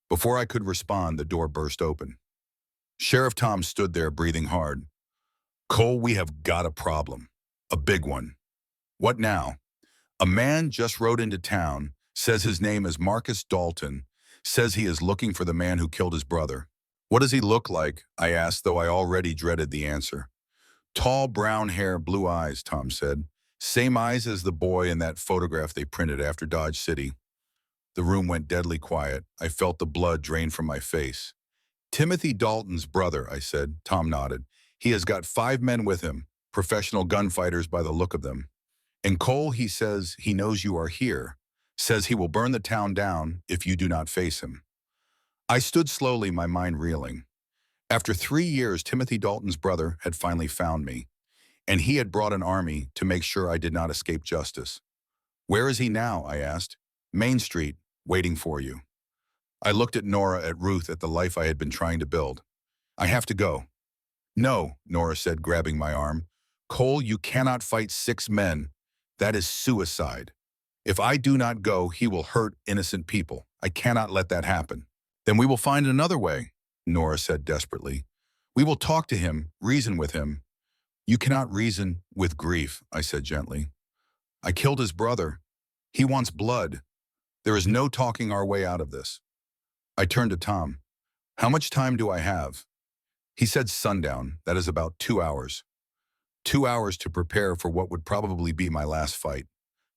Before I could respond, the door burst open. Sheriff Tom stood there breathing hard. "Cole, we have got a problem. A big one." "What now?" "A man just rode into town, says his name is Marcus Dalton, says he is looking for the man who killed his brother." "What does he look like?" I asked, though I already dreaded the answer. "Tall, brown hair, blue eyes," Tom said. "Same eyes as the boy in that photograph they printed after Dodge City." The room went deadly quiet. I felt the blood drain from my face. "Timothy Dalton's brother," I said. Tom nodded. "He has got 5 men with him, professional gunfighters by the look of them. And Cole, he says he knows you are here, says he will burn the town down if you do not face him." I stood slowly, my mind reeling. After 3 years, Timothy Dalton's brother had finally found me, and he had brought an army to make sure I did not escape justice. "Where is he now?" I asked. "Main Street, waiting for you." I looked at Nora, at Ruth, at the life I had been trying to build. "I have to go." "No," Nora said, grabbing my arm. "Cole, you cannot fight 6 men. That is suicide. If I do not go, he will hurt innocent people. I cannot let that happen." "Then we will find another way," Nora said desperately. "We will talk to him, reason with him." "You cannot reason with grief," I said gently. "I killed his brother. He wants blood. There is no talking our way out of this." I turned to Tom. "How much time do I have?" He said sundown. That is about 2 hours. 2 hours to prepare for what would probably be my last fight.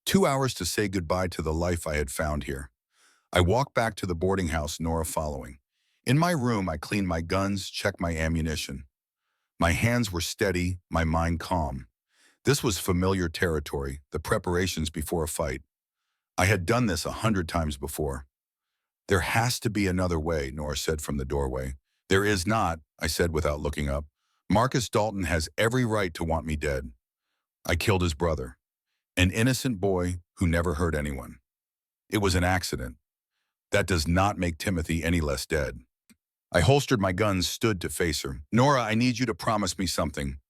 2 hours to say goodbye to the life I had found here. I walked back to the boarding house, Nora following. In my room, I cleaned my guns, checked my ammunition. My hands were steady, my mind calm. This was familiar territory, the preparations before a fight. I had done this 100 times before. "There has to be another way," Nora said from the doorway. "There is not," I said without looking up. "Marcus Dalton has every right to want me dead. I killed his brother, an innocent boy who never hurt anyone. It was an accident. That does not make Timothy any less dead." I holstered my guns, stood to face her. "Nora, I need you to promise me something."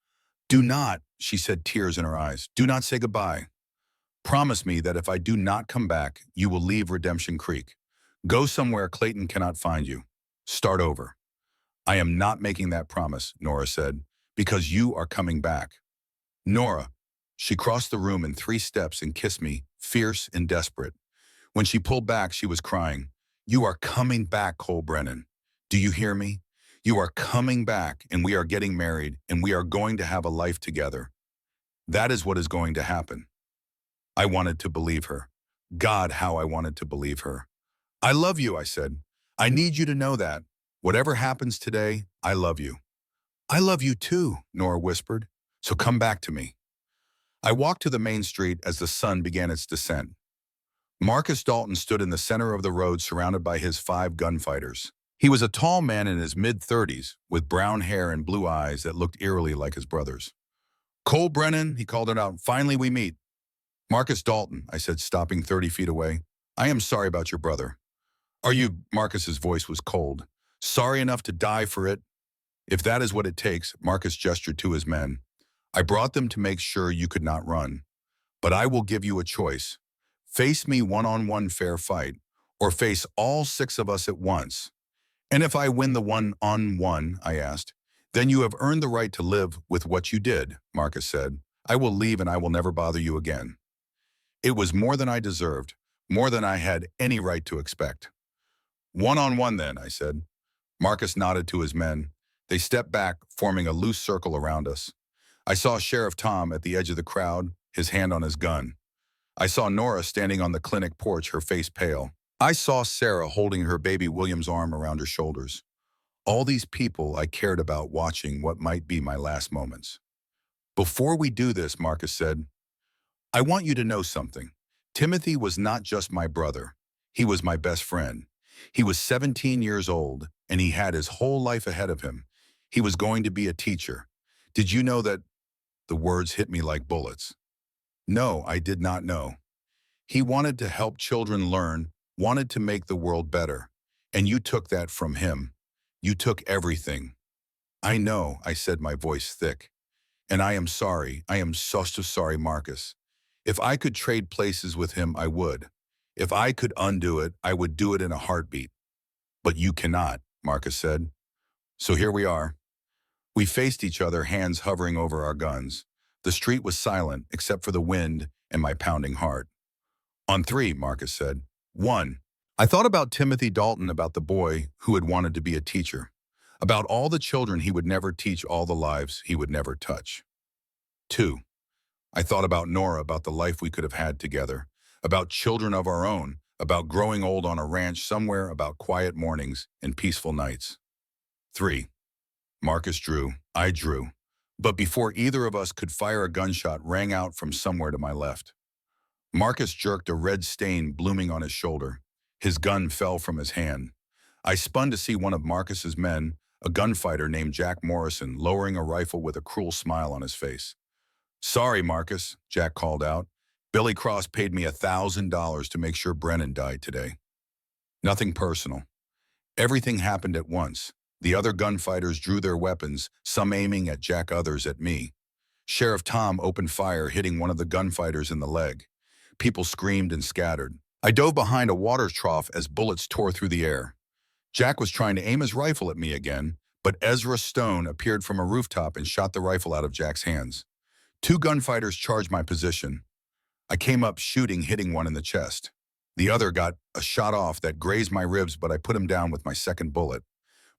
"Do not," she said, tears in her eyes. "Do not say goodbye. Promise me that if I do not come back, you will leave Redemption Creek. Go somewhere Clayton cannot find you. Start over." "I am not making that promise," Nora said, "because you are coming back." "Nora." She crossed the room in 3 steps and kissed me, fierce and desperate. When she pulled back, she was crying. "You are coming back, Cole Brennan. Do you hear me? You are coming back, and we are getting married, and we are going to have a life together. That is what is going to happen." I wanted to believe her. God, how I wanted to believe her. "I love you," I said. "I need you to know that. Whatever happens today, I love you." "I love you too," Nora whispered. "So come back to me." I walked to the main street as the sun began its descent. Marcus Dalton stood in the center of the road surrounded by his 5 gunfighters. He was a tall man in his mid-30s, with brown hair and blue eyes that looked eerily like his brother's. "Cole Brennan," he called it out, "finally we meet." "Marcus Dalton," I said, stopping 30 feet away. "I am sorry about your brother." "Are you?" Marcus's voice was cold. "Sorry enough to die for it?" "If that is what it takes," Marcus gestured to his men. "I brought them to make sure you could not run. But I will give you a choice. Face me one-on-one fair fight, or face all 6 of us at once." "And if I win the one-on-one," I asked. "Then you have earned the right to live with what you did," Marcus said. "I will leave and I will never bother you again." It was more than I deserved, more than I had any right to expect. "One-on-one then," I said. Marcus nodded to his men. They stepped back, forming a loose circle around us. I saw Sheriff Tom at the edge of the crowd, his hand on his gun. I saw Nora standing on the clinic porch, her face pale. I saw Sarah holding her baby William's arm around her shoulders. All these people I cared about watching what might be my last moments. "Before we do this," Marcus said, "I want you to know something. Timothy was not just my brother. He was my best friend. He was 17 years old, and he had his whole life ahead of him. He was going to be a teacher. Did you know that?" The words hit me like bullets. No, I did not know. He wanted to help children learn, wanted to make the world better. And you took that from him. You took everything. "I know," I said, my voice thick. "And I am sorry. I am so sorry, Marcus. If I could trade places with him, I would. If I could undo it, I would do it in a heartbeat. But you cannot, Marcus said. So here we are. We faced each other, hands hovering over our guns. The street was silent, except for the wind and my pounding heart. On three, Marcus said. One. I thought about Timothy Dalton, about the boy who had wanted to be a teacher, about all the children he would never teach, all the lives he would never touch. Two. I thought about Nora, about the life we could have had together, about children of our own, about growing old on a ranch somewhere, about quiet mornings and peaceful nights. Three. Marcus drew, I drew, but before either of us could fire, a gunshot rang out from somewhere to my left. Marcus jerked, a red stain blooming on his shoulder. His gun fell from his hand. I spun to see one of Marcus's men, a gunfighter named Jack Morrison, lowering a rifle with a cruel smile on his face. Sorry, Marcus, Jack called out. Billy Cross paid me $1,000 to make sure Brennan died today. Nothing personal. Everything happened at once. The other gunfighters drew their weapons, some aiming at Jack, others at me. Sheriff Tom opened fire, hitting one of the gunfighters in the leg. People screamed and scattered. I dove behind a water trough as bullets tore through the air. Jack was trying to aim his rifle at me again, but Ezra Stone appeared from a rooftop and shot the rifle out of Jack's hands. Two gunfighters charged my position. I came up shooting, hitting one in the chest. The other got a shot off that grazed my ribs, but I put him down with my second bullet.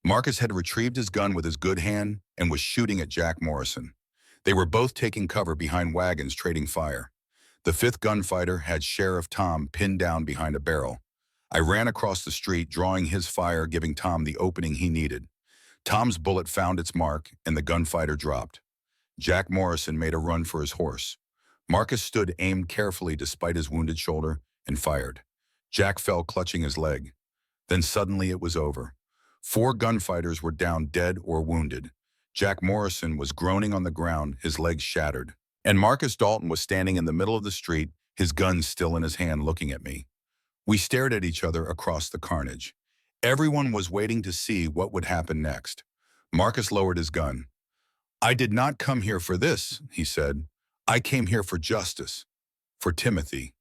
Marcus had retrieved his gun with his good hand and was shooting at Jack Morrison. They were both taking cover behind wagons, trading fire. The fifth gunfighter had Sheriff Tom pinned down behind a barrel. I ran across the street, drawing his fire, giving Tom the opening he needed. Tom's bullet found its mark, and the gunfighter dropped. Jack Morrison made a run for his horse. Marcus stood, aimed carefully despite his wounded shoulder, and fired. Jack fell, clutching his leg. Then suddenly it was over. 4 gunfighters were down, dead or wounded. Jack Morrison was groaning on the ground, his legs shattered. And Marcus Dalton was standing in the middle of the street, his gun still in his hand, looking at me. We stared at each other across the carnage. Everyone was waiting to see what would happen next. Marcus lowered his gun. I did not come here for this, he said. I came here for justice. For Timothy.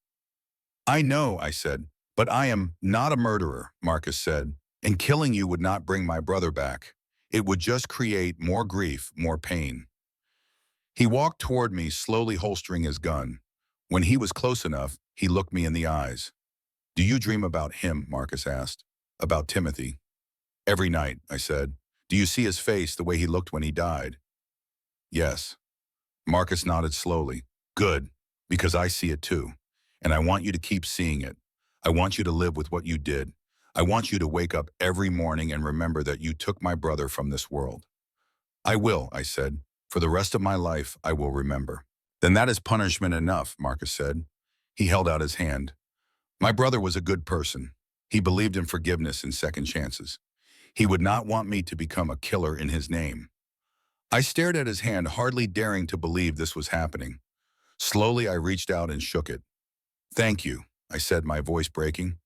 I know, I said, but I am not a murderer, Marcus said, and killing you would not bring my brother back. It would just create more grief, more pain. He walked toward me, slowly holstering his gun. When he was close enough, he looked me in the eyes. Do you dream about him, Marcus asked. About Timothy? Every night, I said. Do you see his face, the way he looked when he died? Yes. Marcus nodded slowly. Good, because I see it too. And I want you to keep seeing it. I want you to live with what you did. I want you to wake up every morning and remember that you took my brother from this world. I will, I said. For the rest of my life, I will remember. Then that is punishment enough, Marcus said. He held out his hand. My brother was a good person. He believed in forgiveness and second chances. He would not want me to become a killer in his name. I stared at his hand, hardly daring to believe this was happening. Slowly, I reached out and shook it. Thank you, I said, my voice breaking.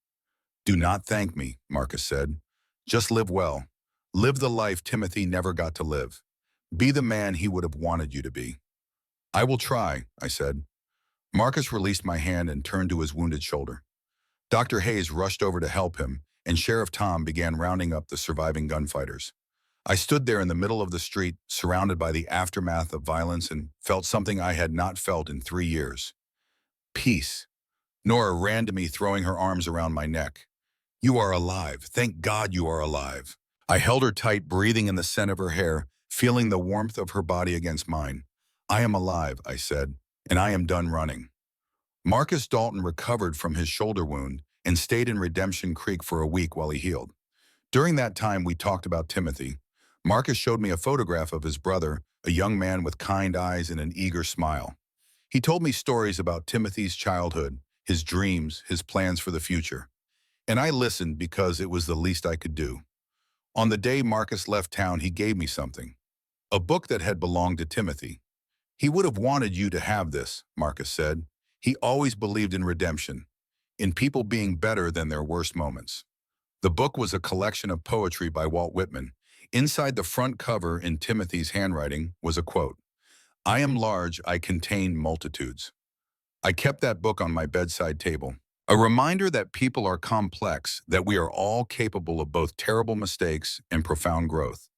Do not thank me, Marcus said. Just live well. Live the life Timothy never got to live. Be the man he would have wanted you to be. I will try, I said. Marcus released my hand and turned to his wounded shoulder. Dr. Hayes rushed over to help him, and Sheriff Tom began rounding up the surviving gunfighters. I stood there in the middle of the street, surrounded by the aftermath of violence, and felt something I had not felt in 3 years. Peace. Nora ran to me, throwing her arms around my neck. You are alive. Thank God you are alive. I held her tight, breathing in the scent of her hair, feeling the warmth of her body against mine. I am alive, I said, and I am done running. Marcus Dalton recovered from his shoulder wound and stayed in Redemption Creek for a week while he healed. During that time, we talked about Timothy. Marcus showed me a photograph of his brother, a young man with kind eyes and an eager smile. He told me stories about Timothy's childhood, his dreams, his plans for the future. And I listened because it was the least I could do. On the day Marcus left town, he gave me something. A book that had belonged to Timothy. He would have wanted you to have this, Marcus said. He always believed in redemption, in people being better than their worst moments. The book was a collection of poetry by Walt Whitman. Inside the front cover, in Timothy's handwriting, was a quote. I am large, I contain multitudes. I kept that book on my bedside table. A reminder that people are complex, that we are all capable of both terrible mistakes and profound growth.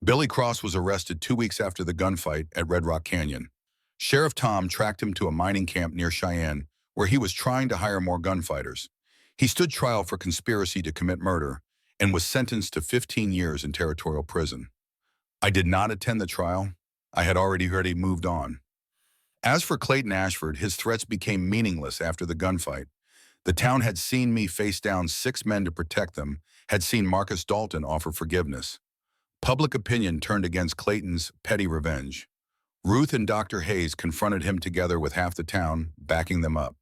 Billy Cross was arrested 2 weeks after the gunfight at Red Rock Canyon. Sheriff Tom tracked him to a mining camp near Cheyenne, where he was trying to hire more gunfighters. He stood trial for conspiracy to commit murder and was sentenced to 15 years in territorial prison. I did not attend the trial. I had already heard he moved on. As for Clayton Ashford, his threats became meaningless after the gunfight. The town had seen me face down 6 men to protect them, had seen Marcus Dalton offer forgiveness. Public opinion turned against Clayton's petty revenge. Ruth and Dr. Hayes confronted him together with half the town, backing them up.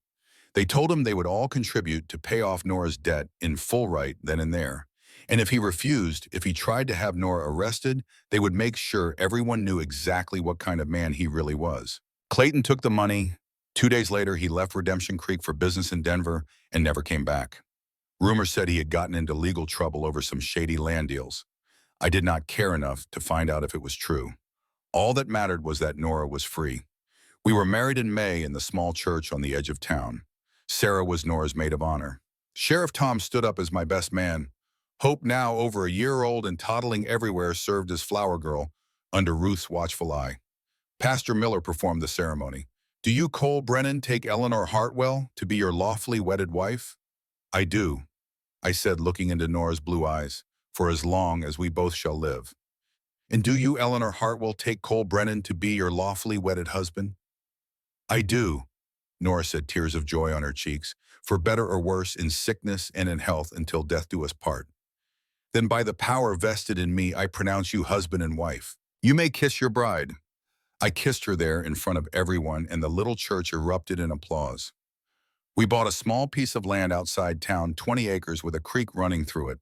They told him they would all contribute to pay off Nora's debt in full right then and there. And if he refused, if he tried to have Nora arrested, they would make sure everyone knew exactly what kind of man he really was. Clayton took the money. 2 days later, he left Redemption Creek for business in Denver and never came back. Rumors said he had gotten into legal trouble over some shady land deals. I did not care enough to find out if it was true. All that mattered was that Nora was free. We were married in May in the small church on the edge of town. Sarah was Nora's maid of honor. Sheriff Tom stood up as my best man. Hope, now over a year old and toddling everywhere, served as flower girl under Ruth's watchful eye. Pastor Miller performed the ceremony. Do you, Cole Brennan, take Eleanor Hartwell to be your lawfully wedded wife? I do, I said, looking into Nora's blue eyes, for as long as we both shall live. And do you, Eleanor Hartwell, take Cole Brennan to be your lawfully wedded husband? I do, Nora said, tears of joy on her cheeks, for better or worse, in sickness and in health, until death do us part. Then by the power vested in me, I pronounce you husband and wife. You may kiss your bride. I kissed her there in front of everyone, and the little church erupted in applause. We bought a small piece of land outside town, 20 acres with a creek running through it.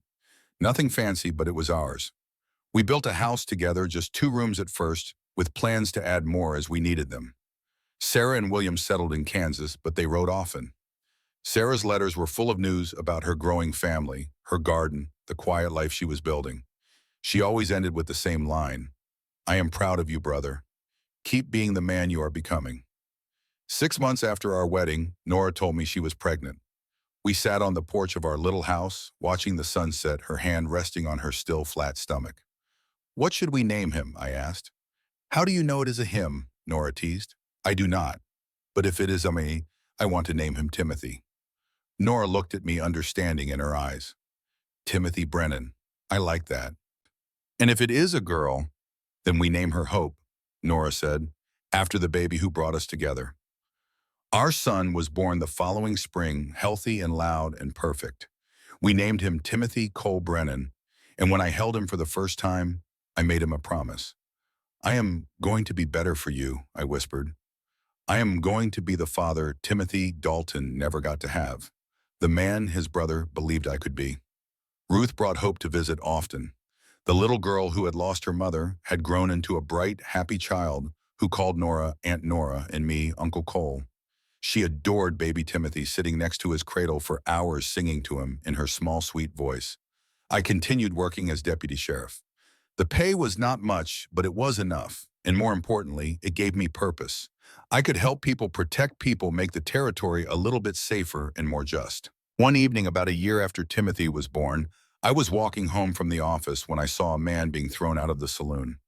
Nothing fancy, but it was ours. We built a house together, just 2 rooms at first, with plans to add more as we needed them. Sarah and William settled in Kansas, but they wrote often. Sarah's letters were full of news about her growing family, her garden, the quiet life she was building. She always ended with the same line, I am proud of you, brother. Keep being the man you are becoming. 6 months after our wedding, Nora told me she was pregnant. We sat on the porch of our little house, watching the sunset, her hand resting on her still flat stomach. What should we name him? I asked. How do you know it is a him? Nora teased. I do not. But if it is a me, I want to name him Timothy. Nora looked at me, understanding in her eyes. Timothy Brennan. I like that. And if it is a girl, then we name her Hope, Nora said, after the baby who brought us together. Our son was born the following spring, healthy and loud and perfect. We named him Timothy Cole Brennan, and when I held him for the first time, I made him a promise. I am going to be better for you, I whispered. I am going to be the father Timothy Dalton never got to have, the man his brother believed I could be. Ruth brought Hope to visit often. The little girl who had lost her mother had grown into a bright, happy child who called Nora Aunt Nora and me Uncle Cole. She adored baby Timothy, sitting next to his cradle for hours singing to him in her small, sweet voice. I continued working as deputy sheriff. The pay was not much, but it was enough, and more importantly, it gave me purpose. I could help people, protect people, make the territory a little bit safer and more just. One evening, about a year after Timothy was born, I was walking home from the office when I saw a man being thrown out of the saloon.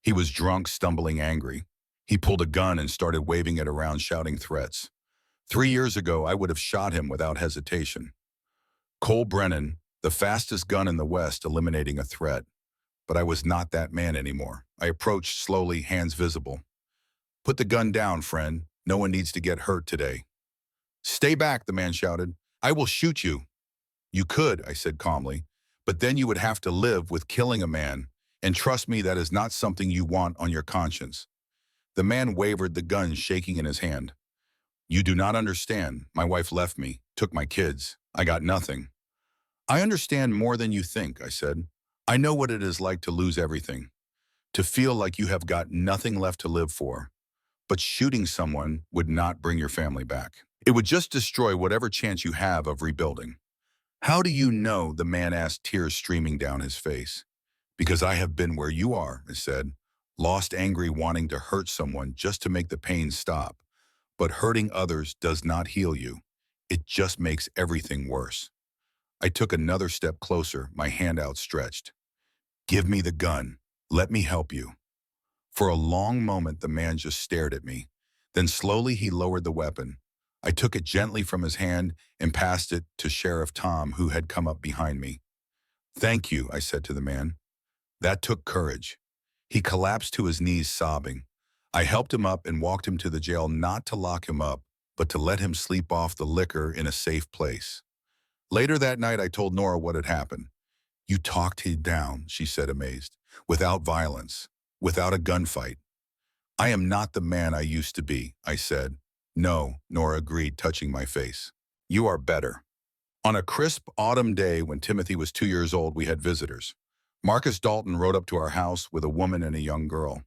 He was drunk, stumbling, angry. He pulled a gun and started waving it around, shouting threats. 3 years ago, I would have shot him without hesitation. Cole Brennan, the fastest gun in the West, eliminating a threat. But I was not that man anymore. I approached slowly, hands visible. Put the gun down, friend. No one needs to get hurt today. Stay back, the man shouted. I will shoot you. You could, I said calmly, but then you would have to live with killing a man, and trust me, that is not something you want on your conscience. The man wavered, the gun shaking in his hand. You do not understand. My wife left me, took my kids. I got nothing. I understand more than you think, I said. I know what it is like to lose everything, to feel like you have got nothing left to live for. But shooting someone would not bring your family back. It would just destroy whatever chance you have of rebuilding. How do you know? The man asked, tears streaming down his face. Because I have been where you are, I said, lost, angry, wanting to hurt someone just to make the pain stop. But hurting others does not heal you. it just makes everything worse. I took another step closer, my hand outstretched. Give me the gun. Let me help you. For a long moment, the man just stared at me. Then slowly he lowered the weapon. I took it gently from his hand and passed it to Sheriff Tom, who had come up behind me. Thank you, I said to the man. That took courage. He collapsed to his knees, sobbing. I helped him up and walked him to the jail, not to lock him up, but to let him sleep off the liquor in a safe place. Later that night, I told Nora what had happened. You talked him down, she said, amazed. Without violence, without a gunfight. I am not the man I used to be, I said. No, Nora agreed, touching my face. You are better. On a crisp autumn day when Timothy was 2 years old, we had visitors. Marcus Dalton rode up to our house with a woman and a young girl.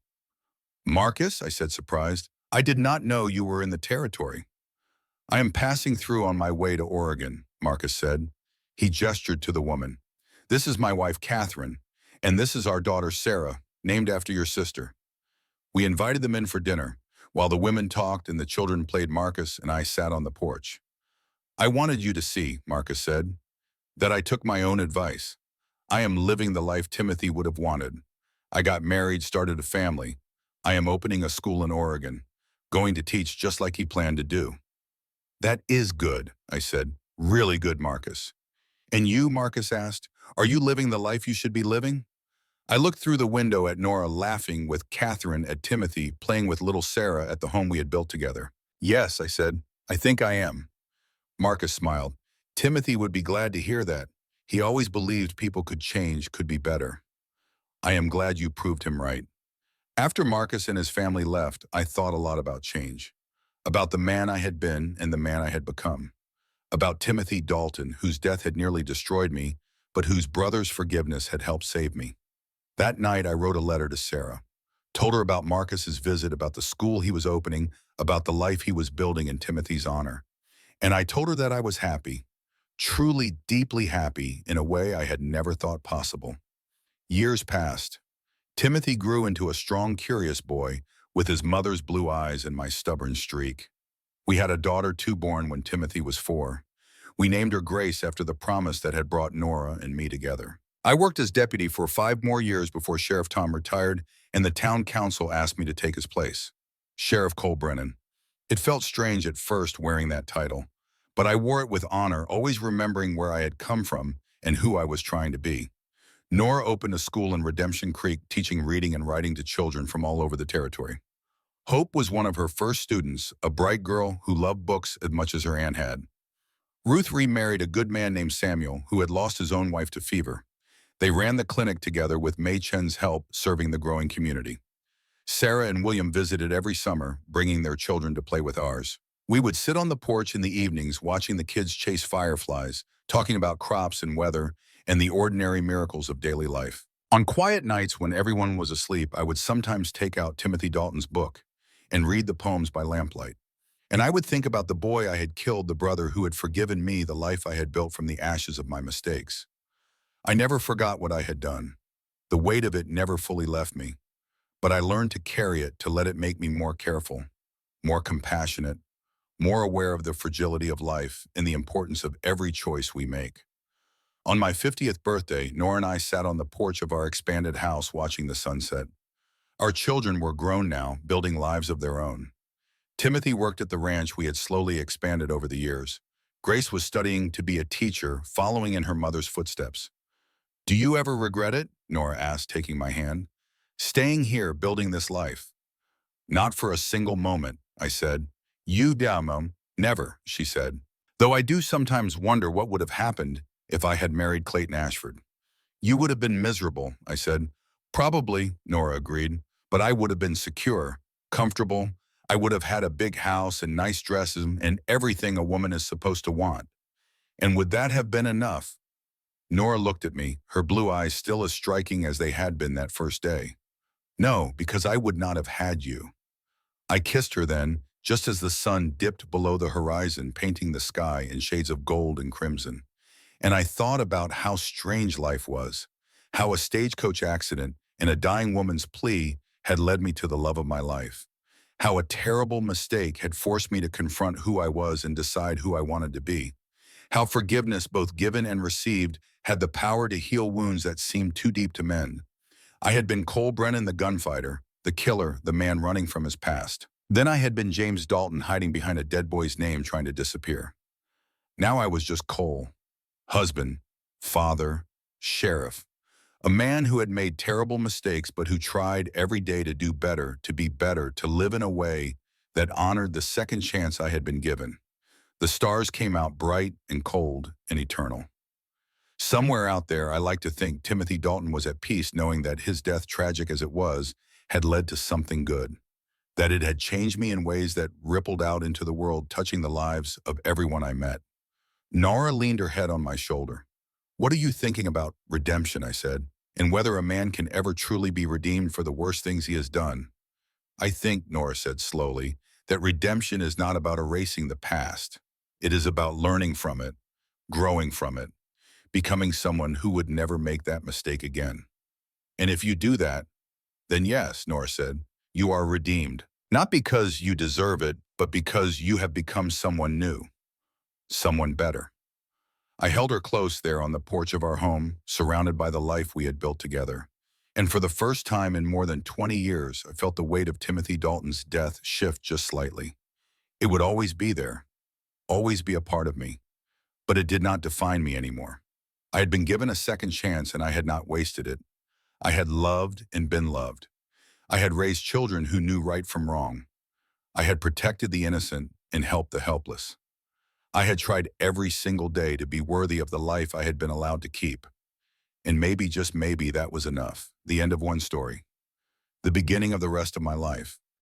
Marcus, I said, surprised, I did not know you were in the territory. I am passing through on my way to Oregon, Marcus said. He gestured to the woman. This is my wife, Catherine, and this is our daughter, Sarah, named after your sister. We invited them in for dinner, while the women talked and the children played. Marcus and I sat on the porch. I wanted you to see, Marcus said, that I took my own advice. I am living the life Timothy would have wanted. I got married, started a family. I am opening a school in Oregon, going to teach just like he planned to do. That is good, I said. Really good, Marcus. And you, Marcus asked, are you living the life you should be living? I looked through the window at Nora laughing with Catherine, at Timothy playing with little Sarah at the home we had built together. Yes, I said, I think I am. Marcus smiled. Timothy would be glad to hear that. He always believed people could change, could be better. I am glad you proved him right. After Marcus and his family left, I thought a lot about change, about the man I had been and the man I had become, about Timothy Dalton, whose death had nearly destroyed me, but whose brother's forgiveness had helped save me. That night, I wrote a letter to Sarah, told her about Marcus's visit, about the school he was opening, about the life he was building in Timothy's honor. And I told her that I was happy, truly deeply happy in a way I had never thought possible. Years passed. Timothy grew into a strong, curious boy with his mother's blue eyes and my stubborn streak. We had a daughter too, born when Timothy was 4. We named her Grace after the promise that had brought Nora and me together. I worked as deputy for 5 more years before Sheriff Tom retired and the town council asked me to take his place. Sheriff Cole Brennan. It felt strange at first wearing that title, but I wore it with honor, always remembering where I had come from and who I was trying to be. Nora opened a school in Redemption Creek, teaching reading and writing to children from all over the territory. Hope was one of her first students, a bright girl who loved books as much as her aunt had. Ruth remarried a good man named Samuel, who had lost his own wife to fever. They ran the clinic together with May Chen's help, serving the growing community. Sarah and William visited every summer, bringing their children to play with ours. We would sit on the porch in the evenings watching the kids chase fireflies, talking about crops and weather, and the ordinary miracles of daily life. On quiet nights when everyone was asleep, I would sometimes take out Timothy Dalton's book and read the poems by lamplight. And I would think about the boy I had killed, the brother who had forgiven me, the life I had built from the ashes of my mistakes. I never forgot what I had done. The weight of it never fully left me, but I learned to carry it, to let it make me more careful, more compassionate, more aware of the fragility of life and the importance of every choice we make. On my 50th birthday, Nora and I sat on the porch of our expanded house watching the sunset. Our children were grown now, building lives of their own. Timothy worked at the ranch we had slowly expanded over the years. Grace was studying to be a teacher, following in her mother's footsteps. Do you ever regret it? Nora asked, taking my hand. Staying here, building this life. Not for a single moment, I said. You, Mom, never, she said. Though I do sometimes wonder what would have happened if I had married Clayton Ashford. You would have been miserable, I said. Probably, Nora agreed, but I would have been secure, comfortable. I would have had a big house and nice dresses and everything a woman is supposed to want. And would that have been enough? Nora looked at me, her blue eyes still as striking as they had been that first day. No, because I would not have had you. I kissed her then, just as the sun dipped below the horizon, painting the sky in shades of gold and crimson. And I thought about how strange life was, how a stagecoach accident and a dying woman's plea had led me to the love of my life, How a terrible mistake had forced me to confront who I was and decide who I wanted to be. How forgiveness, both given and received, had the power to heal wounds that seemed too deep to mend. I had been Cole Brennan the gunfighter, the killer, the man running from his past. Then I had been James Dalton hiding behind a dead boy's name trying to disappear. Now I was just Cole, husband, father, sheriff, a man who had made terrible mistakes but who tried every day to do better, to be better, to live in a way that honored the second chance I had been given. The stars came out bright and cold and eternal. Somewhere out there, I like to think Timothy Dalton was at peace knowing that his death, tragic as it was, had led to something good, that it had changed me in ways that rippled out into the world, touching the lives of everyone I met. Nora leaned her head on my shoulder. "What are you thinking about redemption?" I said, "and whether a man can ever truly be redeemed for the worst things he has done." "I think," Nora said slowly, "that redemption is not about erasing the past. It is about learning from it, growing from it, becoming someone who would never make that mistake again. And if you do that, then yes," Nora said, "you are redeemed. Not because you deserve it, but because you have become someone new, someone better." I held her close there on the porch of our home, surrounded by the life we had built together. And for the first time in more than 20 years, I felt the weight of Timothy Dalton's death shift just slightly. It would always be there, always be a part of me, but it did not define me anymore. I had been given a second chance and I had not wasted it. I had loved and been loved. I had raised children who knew right from wrong. I had protected the innocent and helped the helpless. I had tried every single day to be worthy of the life I had been allowed to keep. And maybe, just maybe, that was enough. The end of one story. The beginning of the rest of my life.